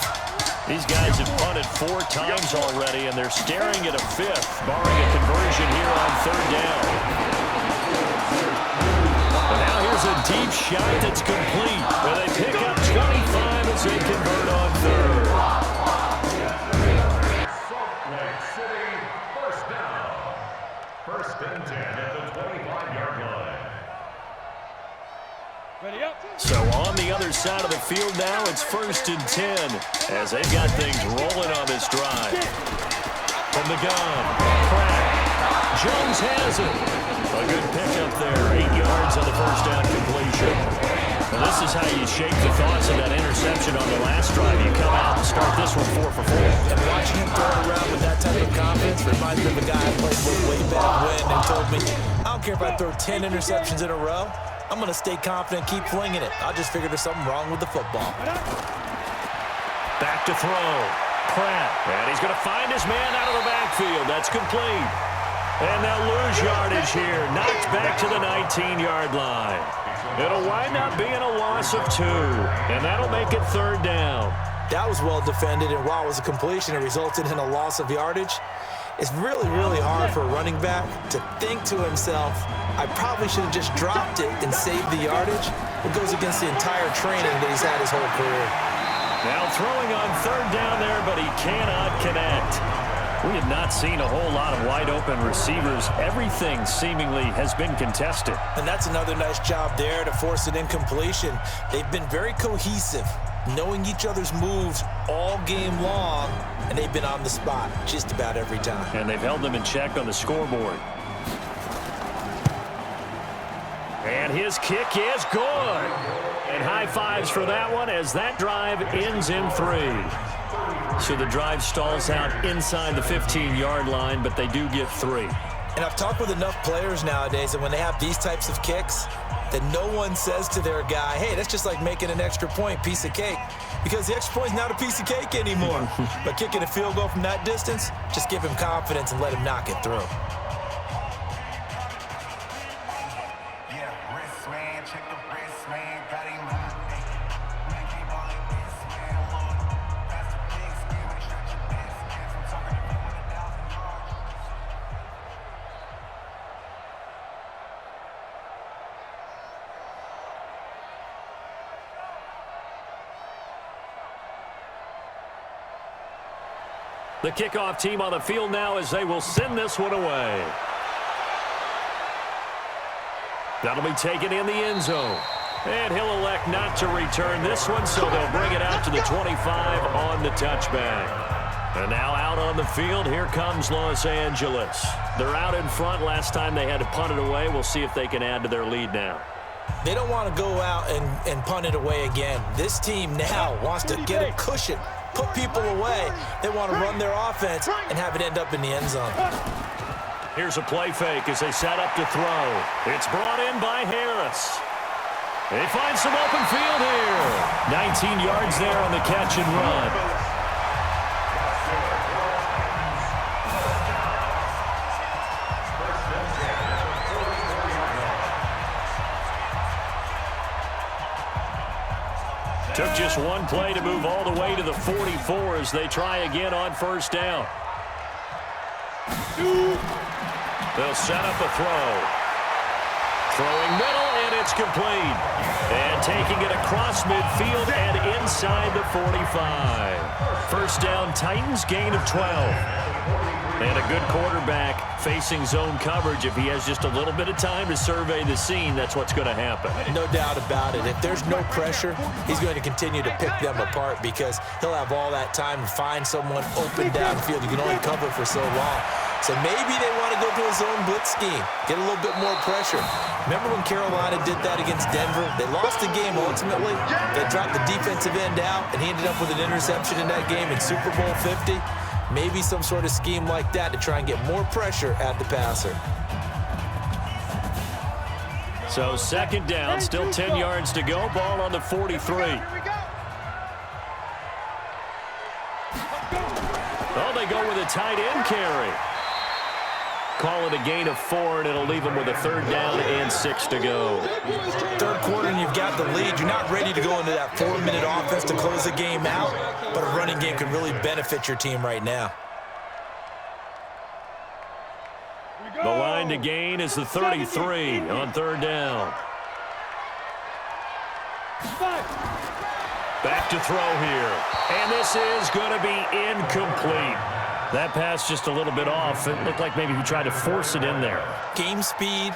These guys have punted 4 times already, and they're staring at a 5th, barring a conversion here on 3rd down. But now here's a deep shot that's complete, where they pick up 25 as they convert on 3rd. Salt Lake City, first down. 1st and 10 at the 25-yard line. Ready up. So on the other side of the field now, it's 1st and 10 as they've got things rolling on this drive. From the gun, Pratt. Jones has it. A good pickup there, 8 yards on the first down completion. Well, this is how you shake the thoughts of that interception on the last drive. You come out and start this one 4 for 4. And watching him throw it around with that type of confidence reminds me of a guy I played with way back when and told me, I don't care if I throw 10 interceptions in a row. I'm going to stay confident and keep flinging it. I just figured there's something wrong with the football. Back to throw. Pratt. And he's going to find his man out of the backfield. That's complete. And they'll lose yardage here. Knocked back to the 19-yard line. It'll wind up being a loss of 2. And that'll make it 3rd down. That was well defended, and while it was a completion, it resulted in a loss of yardage. It's really, really hard for a running back to think to himself, I probably should have just dropped it and saved the yardage. It goes against the entire training that he's had his whole career. Now throwing on 3rd down there, but he cannot connect. We have not seen a whole lot of wide-open receivers. Everything seemingly has been contested. And that's another nice job there to force an incompletion. They've been very cohesive. knowing each other's moves all game long, and they've been on the spot just about every time. And they've held them in check on the scoreboard. And his kick is good. And high fives for that one as that drive ends in 3. So the drive stalls out inside the 15-yard line, but they do get 3. And I've talked with enough players nowadays that when they have these types of kicks, that no one says to their guy, hey, that's just like making an extra point, piece of cake. Because the extra point is not a piece of cake anymore. But kicking a field goal from that distance, just give him confidence and let him knock it through. The kickoff team on the field now as they will send this one away. That'll be taken in the end zone. And he'll elect not to return this one, so they'll bring it out to the 25 on the touchback. And now out on the field, here comes Los Angeles. They're out in front. Last time they had to punt it away. We'll see if they can add to their lead now. They don't want to go out and punt it away again. This team now wants to get a cushion, put people away. They want to run their offense and have it end up in the end zone. Here's a play fake as they set up to throw. It's brought in by Harris. They find some open field here. 19 yards there on the catch and run. Took just one play to move all the way to the 44 as they try again on first down. They'll set up a throw. Throwing middle, and it's complete. And taking it across midfield and inside the 45. First down, Titans, gain of 12. And a good quarterback facing zone coverage. If he has just a little bit of time to survey the scene, that's what's going to happen. No doubt about it. If there's no pressure, he's going to continue to pick them apart because he'll have all that time to find someone open downfield. You can only cover for so long. So maybe they want to go to a zone blitz scheme, get a little bit more pressure. Remember when Carolina did that against Denver? They lost the game ultimately. They dropped the defensive end out, and he ended up with an interception in that game in Super Bowl 50. Maybe some sort of scheme like that to try and get more pressure at the passer. So second down, still 10 yards to go. Ball on the 43. Oh, they go with a tight end carry. Call it a gain of 4, and it'll leave them with a third down and 6 to go. Third quarter, and you've got the lead. You're not ready to go into that 4-minute offense to close the game out, but a running game can really benefit your team right now. The line to gain is the 33 on third down. Back to throw here. And this is going to be incomplete. That pass just a little bit off. It looked like maybe he tried to force it in there. Game speed,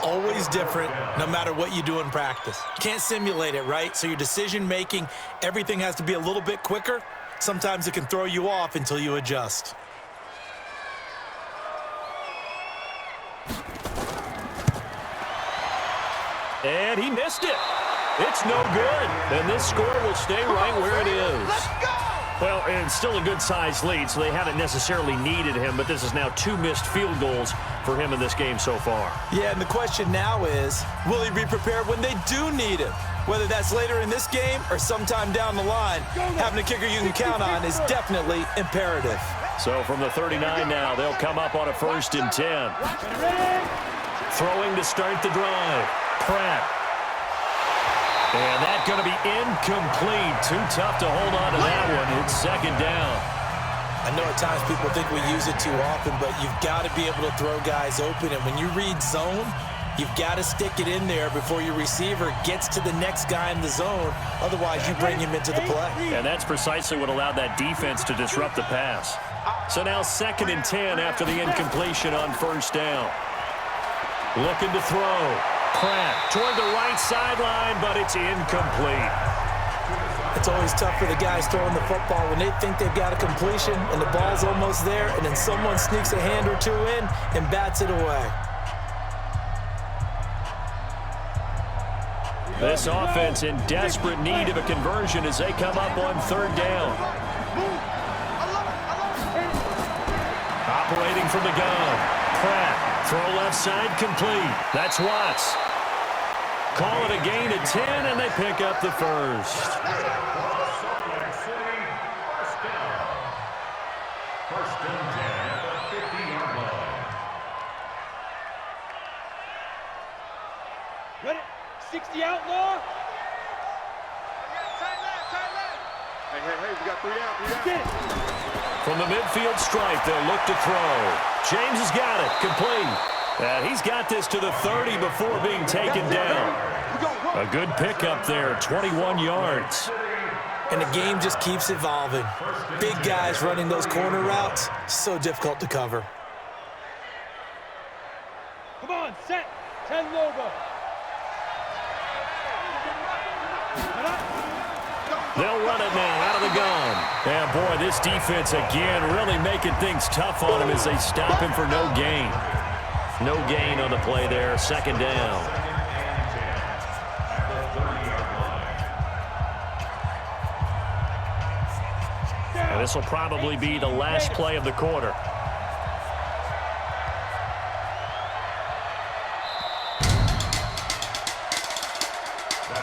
always different, no matter what you do in practice. You can't simulate it, right? So your decision-making, everything has to be a little bit quicker. Sometimes it can throw you off until you adjust. And he missed it. It's no good. And this score will stay right where it is. Well, and still a good-sized lead, so they haven't necessarily needed him, but this is now 2 missed field goals for him in this game so far. Yeah, and the question now is, will he be prepared when they do need him? Whether that's later in this game or sometime down the line, having a kicker you can count on is definitely imperative. So from the 39 now, they'll come up on a 1st and 10. Throwing to start the drive. Pratt. And that's going to be incomplete. Too tough to hold on to that one. It's second down. I know at times people think we use it too often, but you've got to be able to throw guys open. And when you read zone, you've got to stick it in there before your receiver gets to the next guy in the zone. Otherwise, you bring him into the play. And that's precisely what allowed that defense to disrupt the pass. So now 2nd and 10 after the incompletion on 1st down. Looking to throw. Pratt toward the right sideline, but it's incomplete. It's always tough for the guys throwing the football when they think they've got a completion and the ball's almost there, and then someone sneaks a hand or two in and bats it away. This offense in desperate need of a conversion as they come up on third down. Operating from the gun. Pratt, throw left side, complete. That's Watts. Call it a gain of 10, and they pick up the first. First and 10 at the 50-yard line. Ready? 60 outlaw. Tight left. Hey, we got 3 down. Get it. From the midfield stripe, they'll look to throw. James has got it, complete. And he's got this to the 30 before being taken down. A good pickup there, 21 yards. And the game just keeps evolving. Big guys running those corner routes, so difficult to cover. Come on, set. 10 logo. They'll run it now out of the gun. And boy, this defense again really making things tough on him as they stop him for no gain. No gain on the play there, second down. And this will probably be the last play of the quarter.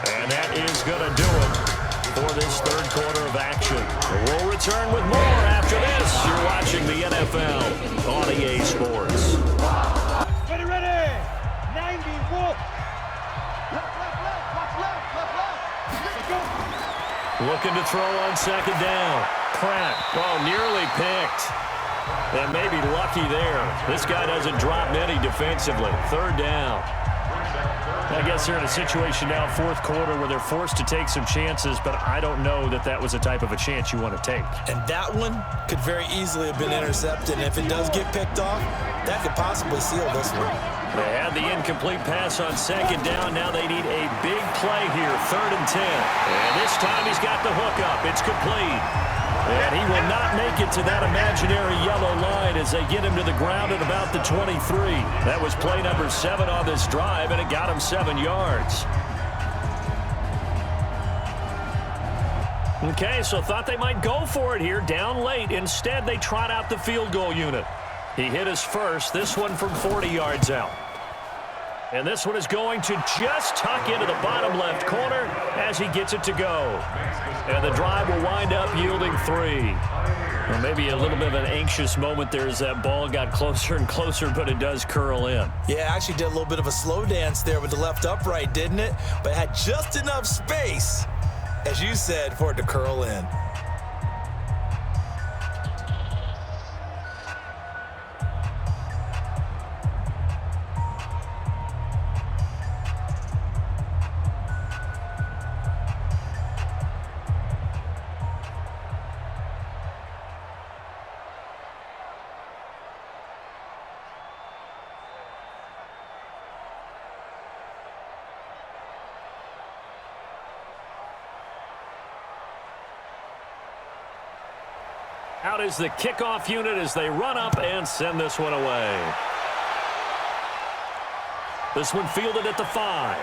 And that is going to do it for this third quarter of action. We'll return with more after this. You're watching the NFL on EA Sports. Ready. 90, Wolf. Left. Looking to throw on second down. Pratt, nearly picked. And maybe lucky there. This guy doesn't drop many defensively. Third down. I guess they're in a situation now, fourth quarter, where they're forced to take some chances, but I don't know that that was the type of a chance you want to take. And that one could very easily have been intercepted. And if it does get picked off, that could possibly seal this one. They had the incomplete pass on second down. Now they need a big play here, third and 10. And this time he's got the hook up. It's complete. And he will not make it to that imaginary yellow line as they get him to the ground at about the 23. That was play number 7 on this drive, and it got him 7 yards. Okay, so thought they might go for it here, down late. Instead, they trot out the field goal unit. He hit his first, this one from 40 yards out. And this one is going to just tuck into the bottom left corner as he gets it to go. And the drive will wind up yielding 3. Well, maybe a little bit of an anxious moment there as that ball got closer and closer, but it does curl in. Yeah, actually did a little bit of a slow dance there with the left upright, didn't it? But had just enough space, as you said, for it to curl in. Out is the kickoff unit as they run up and send this one away. This one fielded at the 5.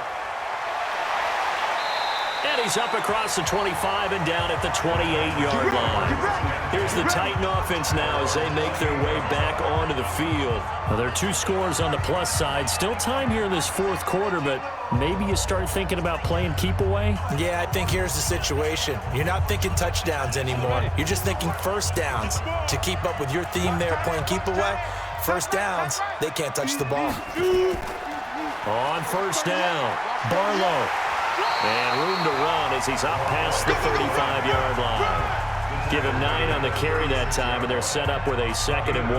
And he's up across the 25 and down at the 28-yard line. Here's the Titan offense now as they make their way back onto the field. Well, there are 2 scores on the plus side. Still time here in this fourth quarter, but maybe you start thinking about playing keep away? Yeah, I think here's the situation. You're not thinking touchdowns anymore. You're just thinking first downs. To keep up with your theme there, playing keep away, first downs, they can't touch the ball. On first down, Barlow. And room to run as he's up past the 35-yard line. Give him 9 on the carry that time, and they're set up with a 2nd and 1.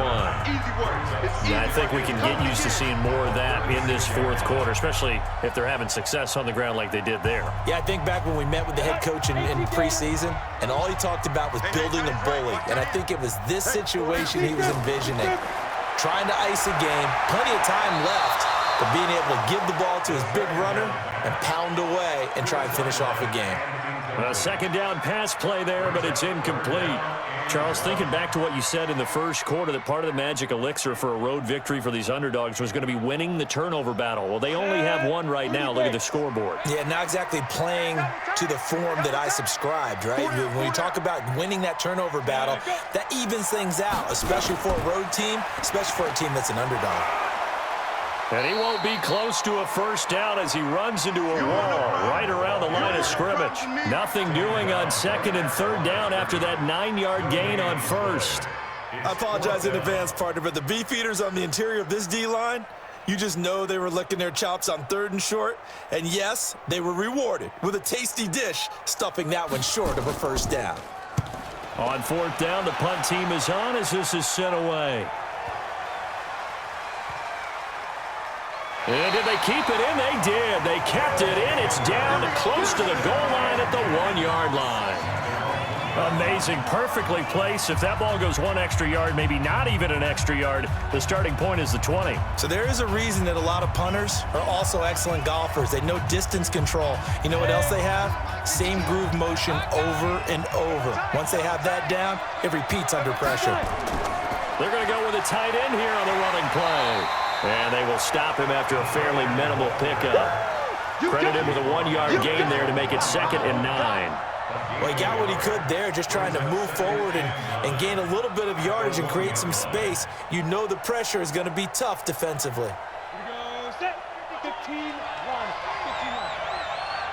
Yeah, I think we can get used to seeing more of that in this fourth quarter, especially if they're having success on the ground like they did there. Yeah, I think back when we met with the head coach in preseason, and all he talked about was building a bully. And I think it was this situation he was envisioning. Trying to ice a game, plenty of time left, but being able to give the ball to his big runner and pound away and try and finish off a game. A second down pass play there, but it's incomplete. Charles, thinking back to what you said in the first quarter, that part of the magic elixir for a road victory for these underdogs was going to be winning the turnover battle. Well, they only have one right now. Look at the scoreboard. Yeah, not exactly playing to the form that I subscribed, right? When you talk about winning that turnover battle, that evens things out, especially for a road team, especially for a team that's an underdog. And he won't be close to a first down as he runs into a wall right around the line of scrimmage. Nothing doing on second and third down after that 9-yard gain on first. I apologize in advance, partner, but the beef eaters on the interior of this D-line, you just know they were licking their chops on third and short. And yes, they were rewarded with a tasty dish, stuffing that one short of a first down. On fourth down, the punt team is on as this is sent away. And did they keep it in? They did. They kept it in. It's down close to the goal line at the 1-yard line. Amazing. Perfectly placed. If that ball goes one extra yard, maybe not even an extra yard, the starting point is the 20. So there is a reason that a lot of punters are also excellent golfers. They know distance control. You know what else they have? Same groove motion over and over. Once they have that down, it repeats under pressure. They're going to go with a tight end here on the running play. And they will stop him after a fairly minimal pickup. Credit him with a 1-yard gain there to make it 2nd and 9. Well, he got what he could there, just trying to move forward and gain a little bit of yardage and create some space. You know the pressure is going to be tough defensively. Here we go, set, 15-1, 15-1.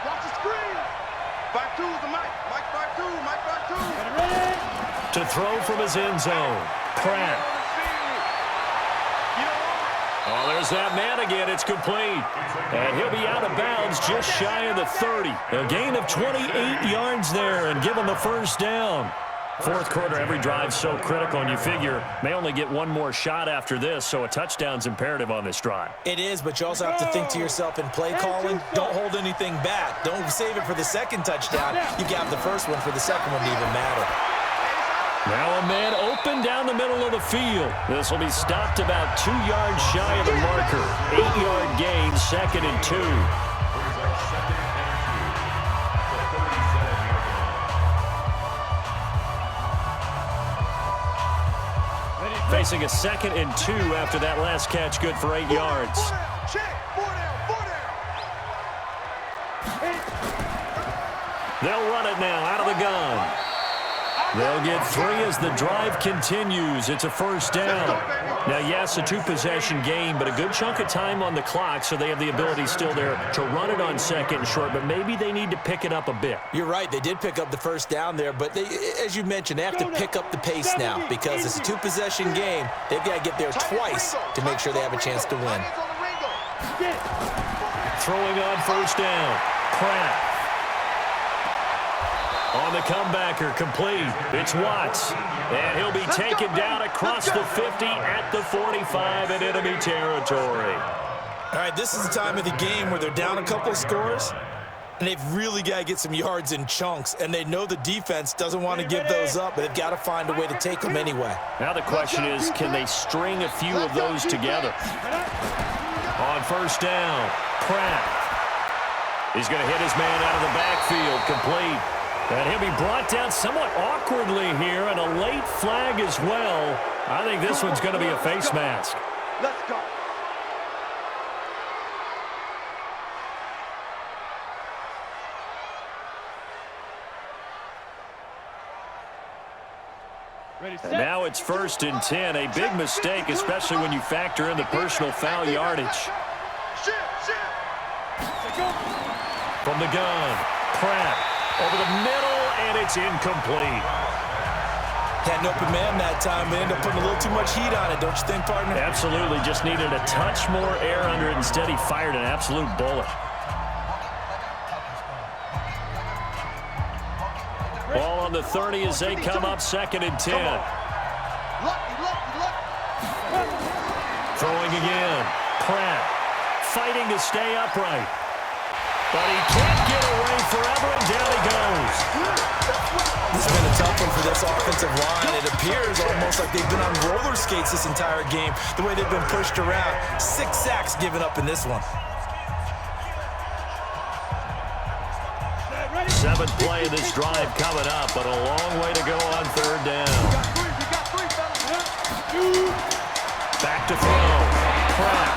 Watch the screen. 5-2 is the mic. Mike 5-2, Mike 5-2. Ready? To throw from his end zone, Pratt. Oh, there's that man again. It's complete. And he'll be out of bounds just shy of the 30. A gain of 28 yards there and give him a first down. Fourth quarter, every drive so critical, and you figure may only get one more shot after this, so a touchdown's imperative on this drive. It is, but you also have to think to yourself in play calling, don't hold anything back. Don't save it for the second touchdown. You got the first one for the second one to even matter. Now a man open down the middle of the field. This will be stopped about 2 yards shy of the marker. 8-yard gain, 2nd and 2. Facing a 2nd and 2 after that last catch, good for 8 yards. They'll run it now out of the gun. They'll get 3 as the drive continues. It's a first down. Now, yes, a 2-possession game, but a good chunk of time on the clock, so they have the ability still there to run it on 2nd and short, but maybe they need to pick it up a bit. You're right. They did pick up the first down there, but they, as you mentioned, they have to pick up the pace now because it's a 2-possession game. They've got to get there twice to make sure they have a chance to win. Throwing on first down, Pratt. On the comebacker, complete. It's Watts. And he'll be taken down across the 50 at the 45 in enemy territory. All right, this is the time of the game where they're down a couple of scores, and they've really got to get some yards in chunks, and they know the defense doesn't want to give those up, but they've got to find a way to take them anyway. Now the question is, can they string a few of those together? On first down, Pratt. He's going to hit his man out of the backfield, complete. And he'll be brought down somewhat awkwardly here, and a late flag as well. I think this one's going to be a face mask. Let's go. And now it's 1st and 10. A big mistake, especially when you factor in the personal foul yardage. From the gun, Pratt. Over the middle, and it's incomplete. Had an open man that time, but ended up putting a little too much heat on it, don't you think, partner? Absolutely. Just needed a touch more air under it. Instead, he fired an absolute bullet. Ball on the 30 as they come up 2nd and 10. Throwing again. Pratt fighting to stay upright. But he can't get away forever, and down he goes. This has been a tough one for this offensive line. It appears almost like they've been on roller skates this entire game, the way they've been pushed around. 6 sacks given up in this one. 7 Seventh play of this drive coming up, but a long way to go on third down. Back to throw. Pratt.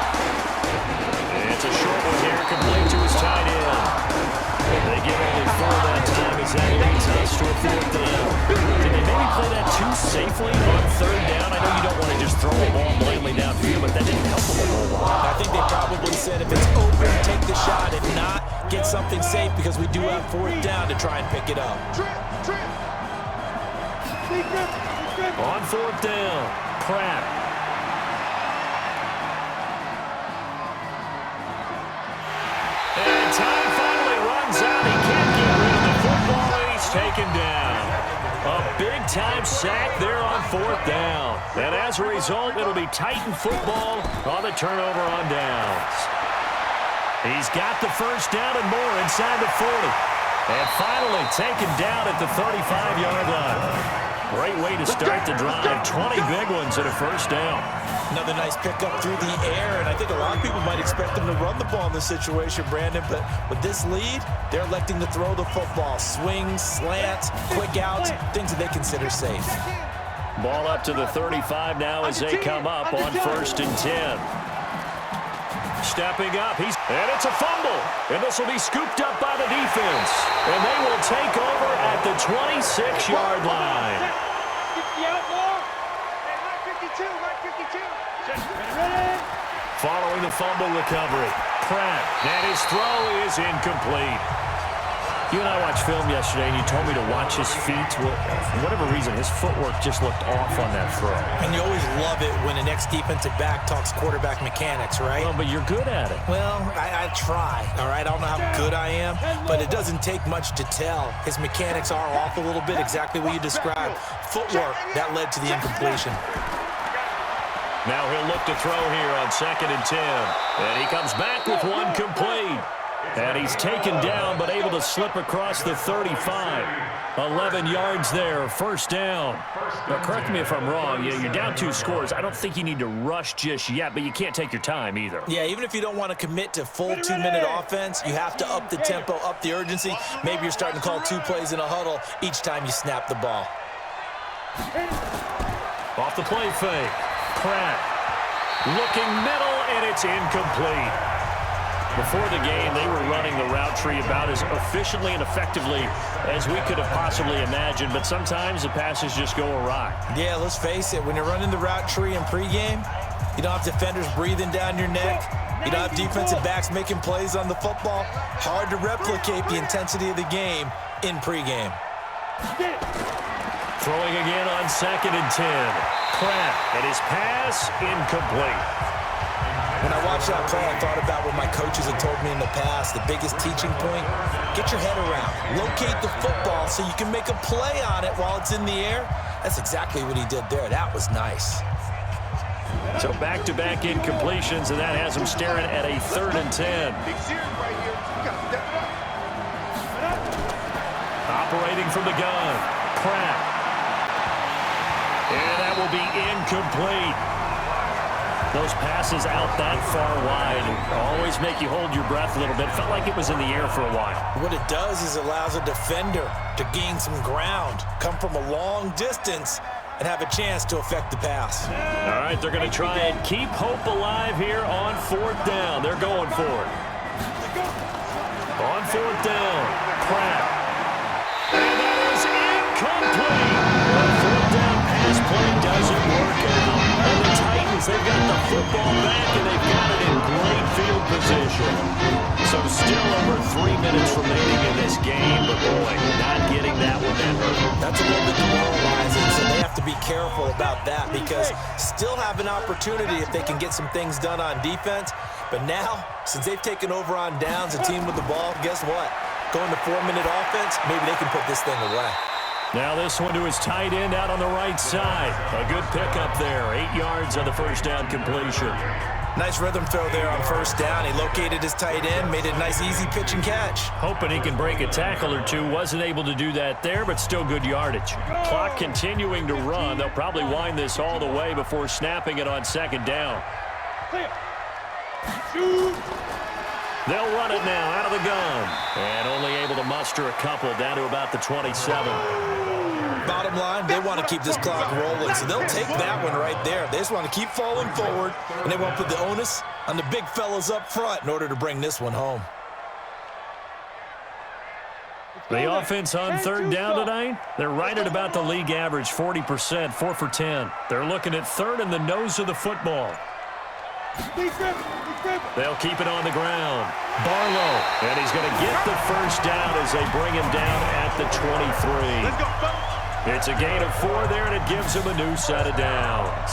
It's a short one here, complete to his tight end. They give only 4 that time as that leads us to a 4th down. Did they maybe play that too safely on third down? I know you don't want to just throw a ball blindly downfield, but that didn't help them a whole lot. I think they probably said if it's open, take the shot. If not, get something safe because we do have 4th down to try and pick it up. On 4th down, Pratt. And time finally runs out. He can't get rid of the football, and he's taken down. A big-time sack there on 4th down. And as a result, it'll be Titan football on the turnover on downs. He's got the first down and more inside the 40. And finally taken down at the 35-yard line. Great way to start the drive. 20 big ones at a first down. Another nice pickup through the air, and I think a lot of people might expect them to run the ball in this situation, Brandon, but with this lead, they're electing to throw the football. Swings, slants, quick outs, things that they consider safe. Ball up to the 35 now as they come up on 1st and 10. Stepping up, and it's a fumble, and this will be scooped up by the defense, and they will take over at the 26-yard line. Following the fumble recovery, Pratt, and his throw is incomplete. You and I watched film yesterday, and you told me to watch his feet. Well, for whatever reason, his footwork just looked off on that throw. And you always love it when an ex-defensive back talks quarterback mechanics, right? Well, but you're good at it. Well, I try, all right? I don't know how good I am, but it doesn't take much to tell. His mechanics are off a little bit, exactly what you described. Footwork, that led to the incompletion. Now he'll look to throw here on 2nd and 10. And he comes back with one complete. And he's taken down, but able to slip across the 35. 11 yards there, first down. Now, correct me if I'm wrong. Yeah, you're down 2 scores. I don't think you need to rush just yet, but you can't take your time either. Yeah, even if you don't want to commit to full 2-minute offense, you have to up the tempo, up the urgency. Maybe you're starting to call 2 plays in a huddle each time you snap the ball. Off the play fake. Pratt looking middle, and it's incomplete. Before the game, they were running the route tree about as efficiently and effectively as we could have possibly imagined, but sometimes the passes just go awry. Yeah, let's face it, when you're running the route tree in pregame, you don't have defenders breathing down your neck. You don't have defensive backs making plays on the football. Hard to replicate the intensity of the game in pregame. Throwing again on 2nd and 10. Pratt, and his pass incomplete. When I watched that play, I thought about what my coaches had told me in the past. The biggest teaching point, get your head around. Locate the football so you can make a play on it while it's in the air. That's exactly what he did there. That was nice. So back-to-back incompletions, and that has him staring at a 3rd and 10. Operating from the gun, Pratt. And that will be incomplete. Those passes out that far wide always make you hold your breath a little bit. Felt like it was in the air for a while. What it does is it allows a defender to gain some ground, come from a long distance, and have a chance to affect the pass. All right, they're going to try and keep hope alive here on 4th down. They're going for it. On 4th down, Pratt. And that is incomplete. The 4th down pass play doesn't work out. And the Titans, they've got the football back, and they've got it in great field position. So still over 3 minutes remaining in this game, but boy, not getting that one that hurt. That's a little bit demoralizing, so they have to be careful about that because still have an opportunity if they can get some things done on defense. But now, since they've taken over on downs, a team with the ball, guess what? Going to 4-minute offense, maybe they can put this thing away. Now this one to his tight end out on the right side. A good pickup there. 8 yards on the first down completion. Nice rhythm throw there on first down. He located his tight end, made it a nice, easy pitch and catch. Hoping he can break a tackle or two. Wasn't able to do that there, but still good yardage. Clock continuing to run. They'll probably wind this all the way before snapping it on 2nd down. They'll run it now out of the gun. And only able to muster a couple down to about the 27. Bottom line, they want to keep this clock rolling, so they'll take that one right there. They just want to keep falling forward, and they want to put the onus on the big fellas up front in order to bring this one home. The offense on third down tonight, they're right at about the league average, 40%, 4 for 10. They're looking at third in the nose of the football. They'll keep it on the ground. Barlow, and he's going to get the first down as they bring him down at the 23. Let's go, folks. It's a gain of 4 there, and it gives him a new set of downs.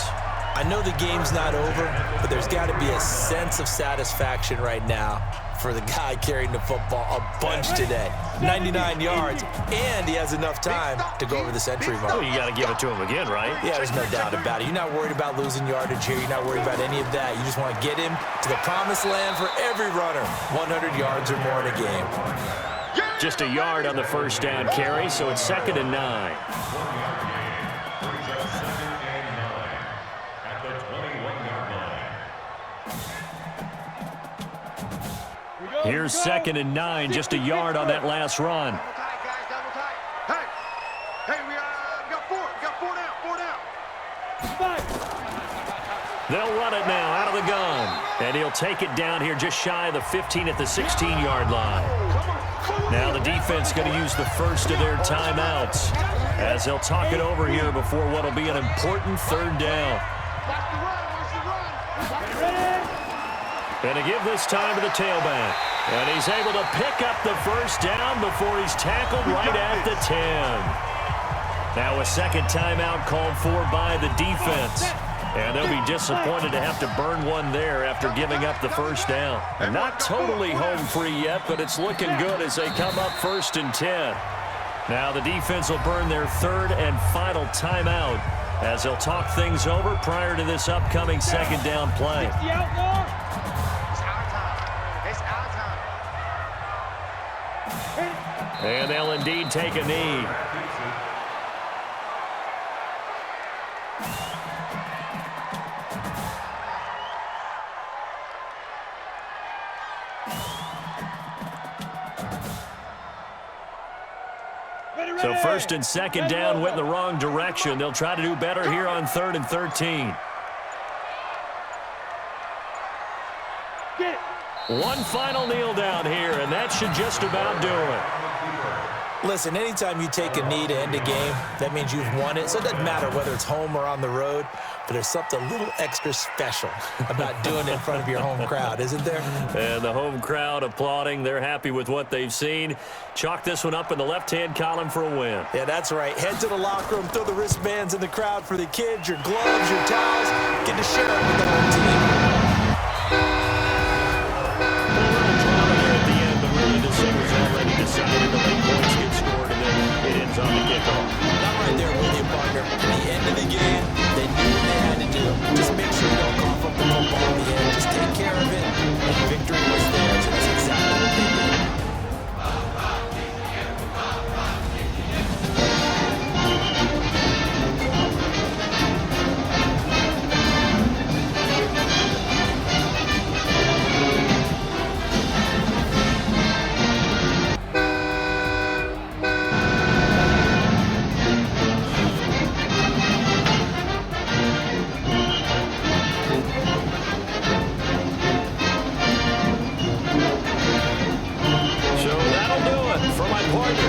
I know the game's not over, but there's got to be a sense of satisfaction right now for the guy carrying the football a bunch today. 99 yards, and he has enough time to go over the century mark. Well, you got to give it to him again, right? Yeah, there's no doubt about it. You're not worried about losing yardage here. You're not worried about any of that. You just want to get him to the promised land for every runner. 100 yards or more in a game. Just a yard on the first down carry, so it's 2nd and 9. Here's 2nd and 9, just a yard on that last run. Double tight, guys, double tight. Hey, we got 4. We got 4 down, 4 down. 5. They'll run it now out of the gun. And he'll take it down here just shy of the 15 at the 16-yard line. Now the defense going to use the first of their timeouts as they'll talk it over here before what will be an important third down. And to give this time to the tailback. And he's able to pick up the first down before he's tackled right at the 10. Now a second timeout called for by the defense. And they'll be disappointed to have to burn one there after giving up the first down. They're not totally home free yet, but it's looking good as they come up 1st and 10. Now the defense will burn their third and final timeout as they'll talk things over prior to this upcoming second down play. It's our time. It's our time. And they'll indeed take a knee. So 1st and 2nd down went in the wrong direction. They'll try to do better here on 3rd and 13. One final kneel down here, and that should just about do it. Listen, anytime you take a knee to end a game, that means you've won it. So it doesn't matter whether it's home or on the road, but there's something a little extra special about doing it in front of your home crowd, isn't there? And the home crowd applauding. They're happy with what they've seen. Chalk this one up in the left-hand column for a win. Yeah, that's right. Head to the locker room, throw the wristbands in the crowd for the kids, your gloves, your towels. Get to share it with the whole team. Decided the late points get scored, and then it ends on the kickoff. I'm right there with you, partner. At the end of the game, they knew what they had to do. Just make sure you don't cough up the football in the end. Just take care of it, and victory was theirs, and that's exactly what they did.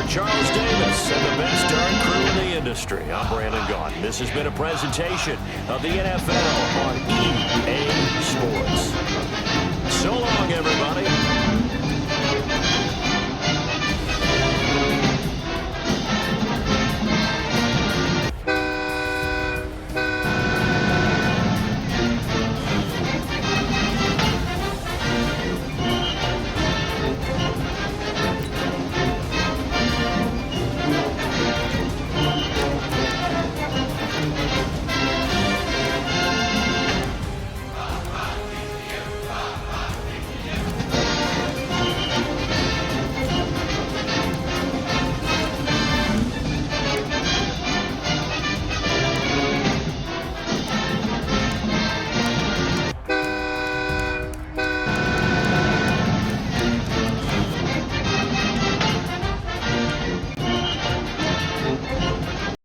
Charles Davis and the best darn crew in the industry. I'm Brandon Gaudin. This has been a presentation of the NFL on EA Sports. So long, everybody.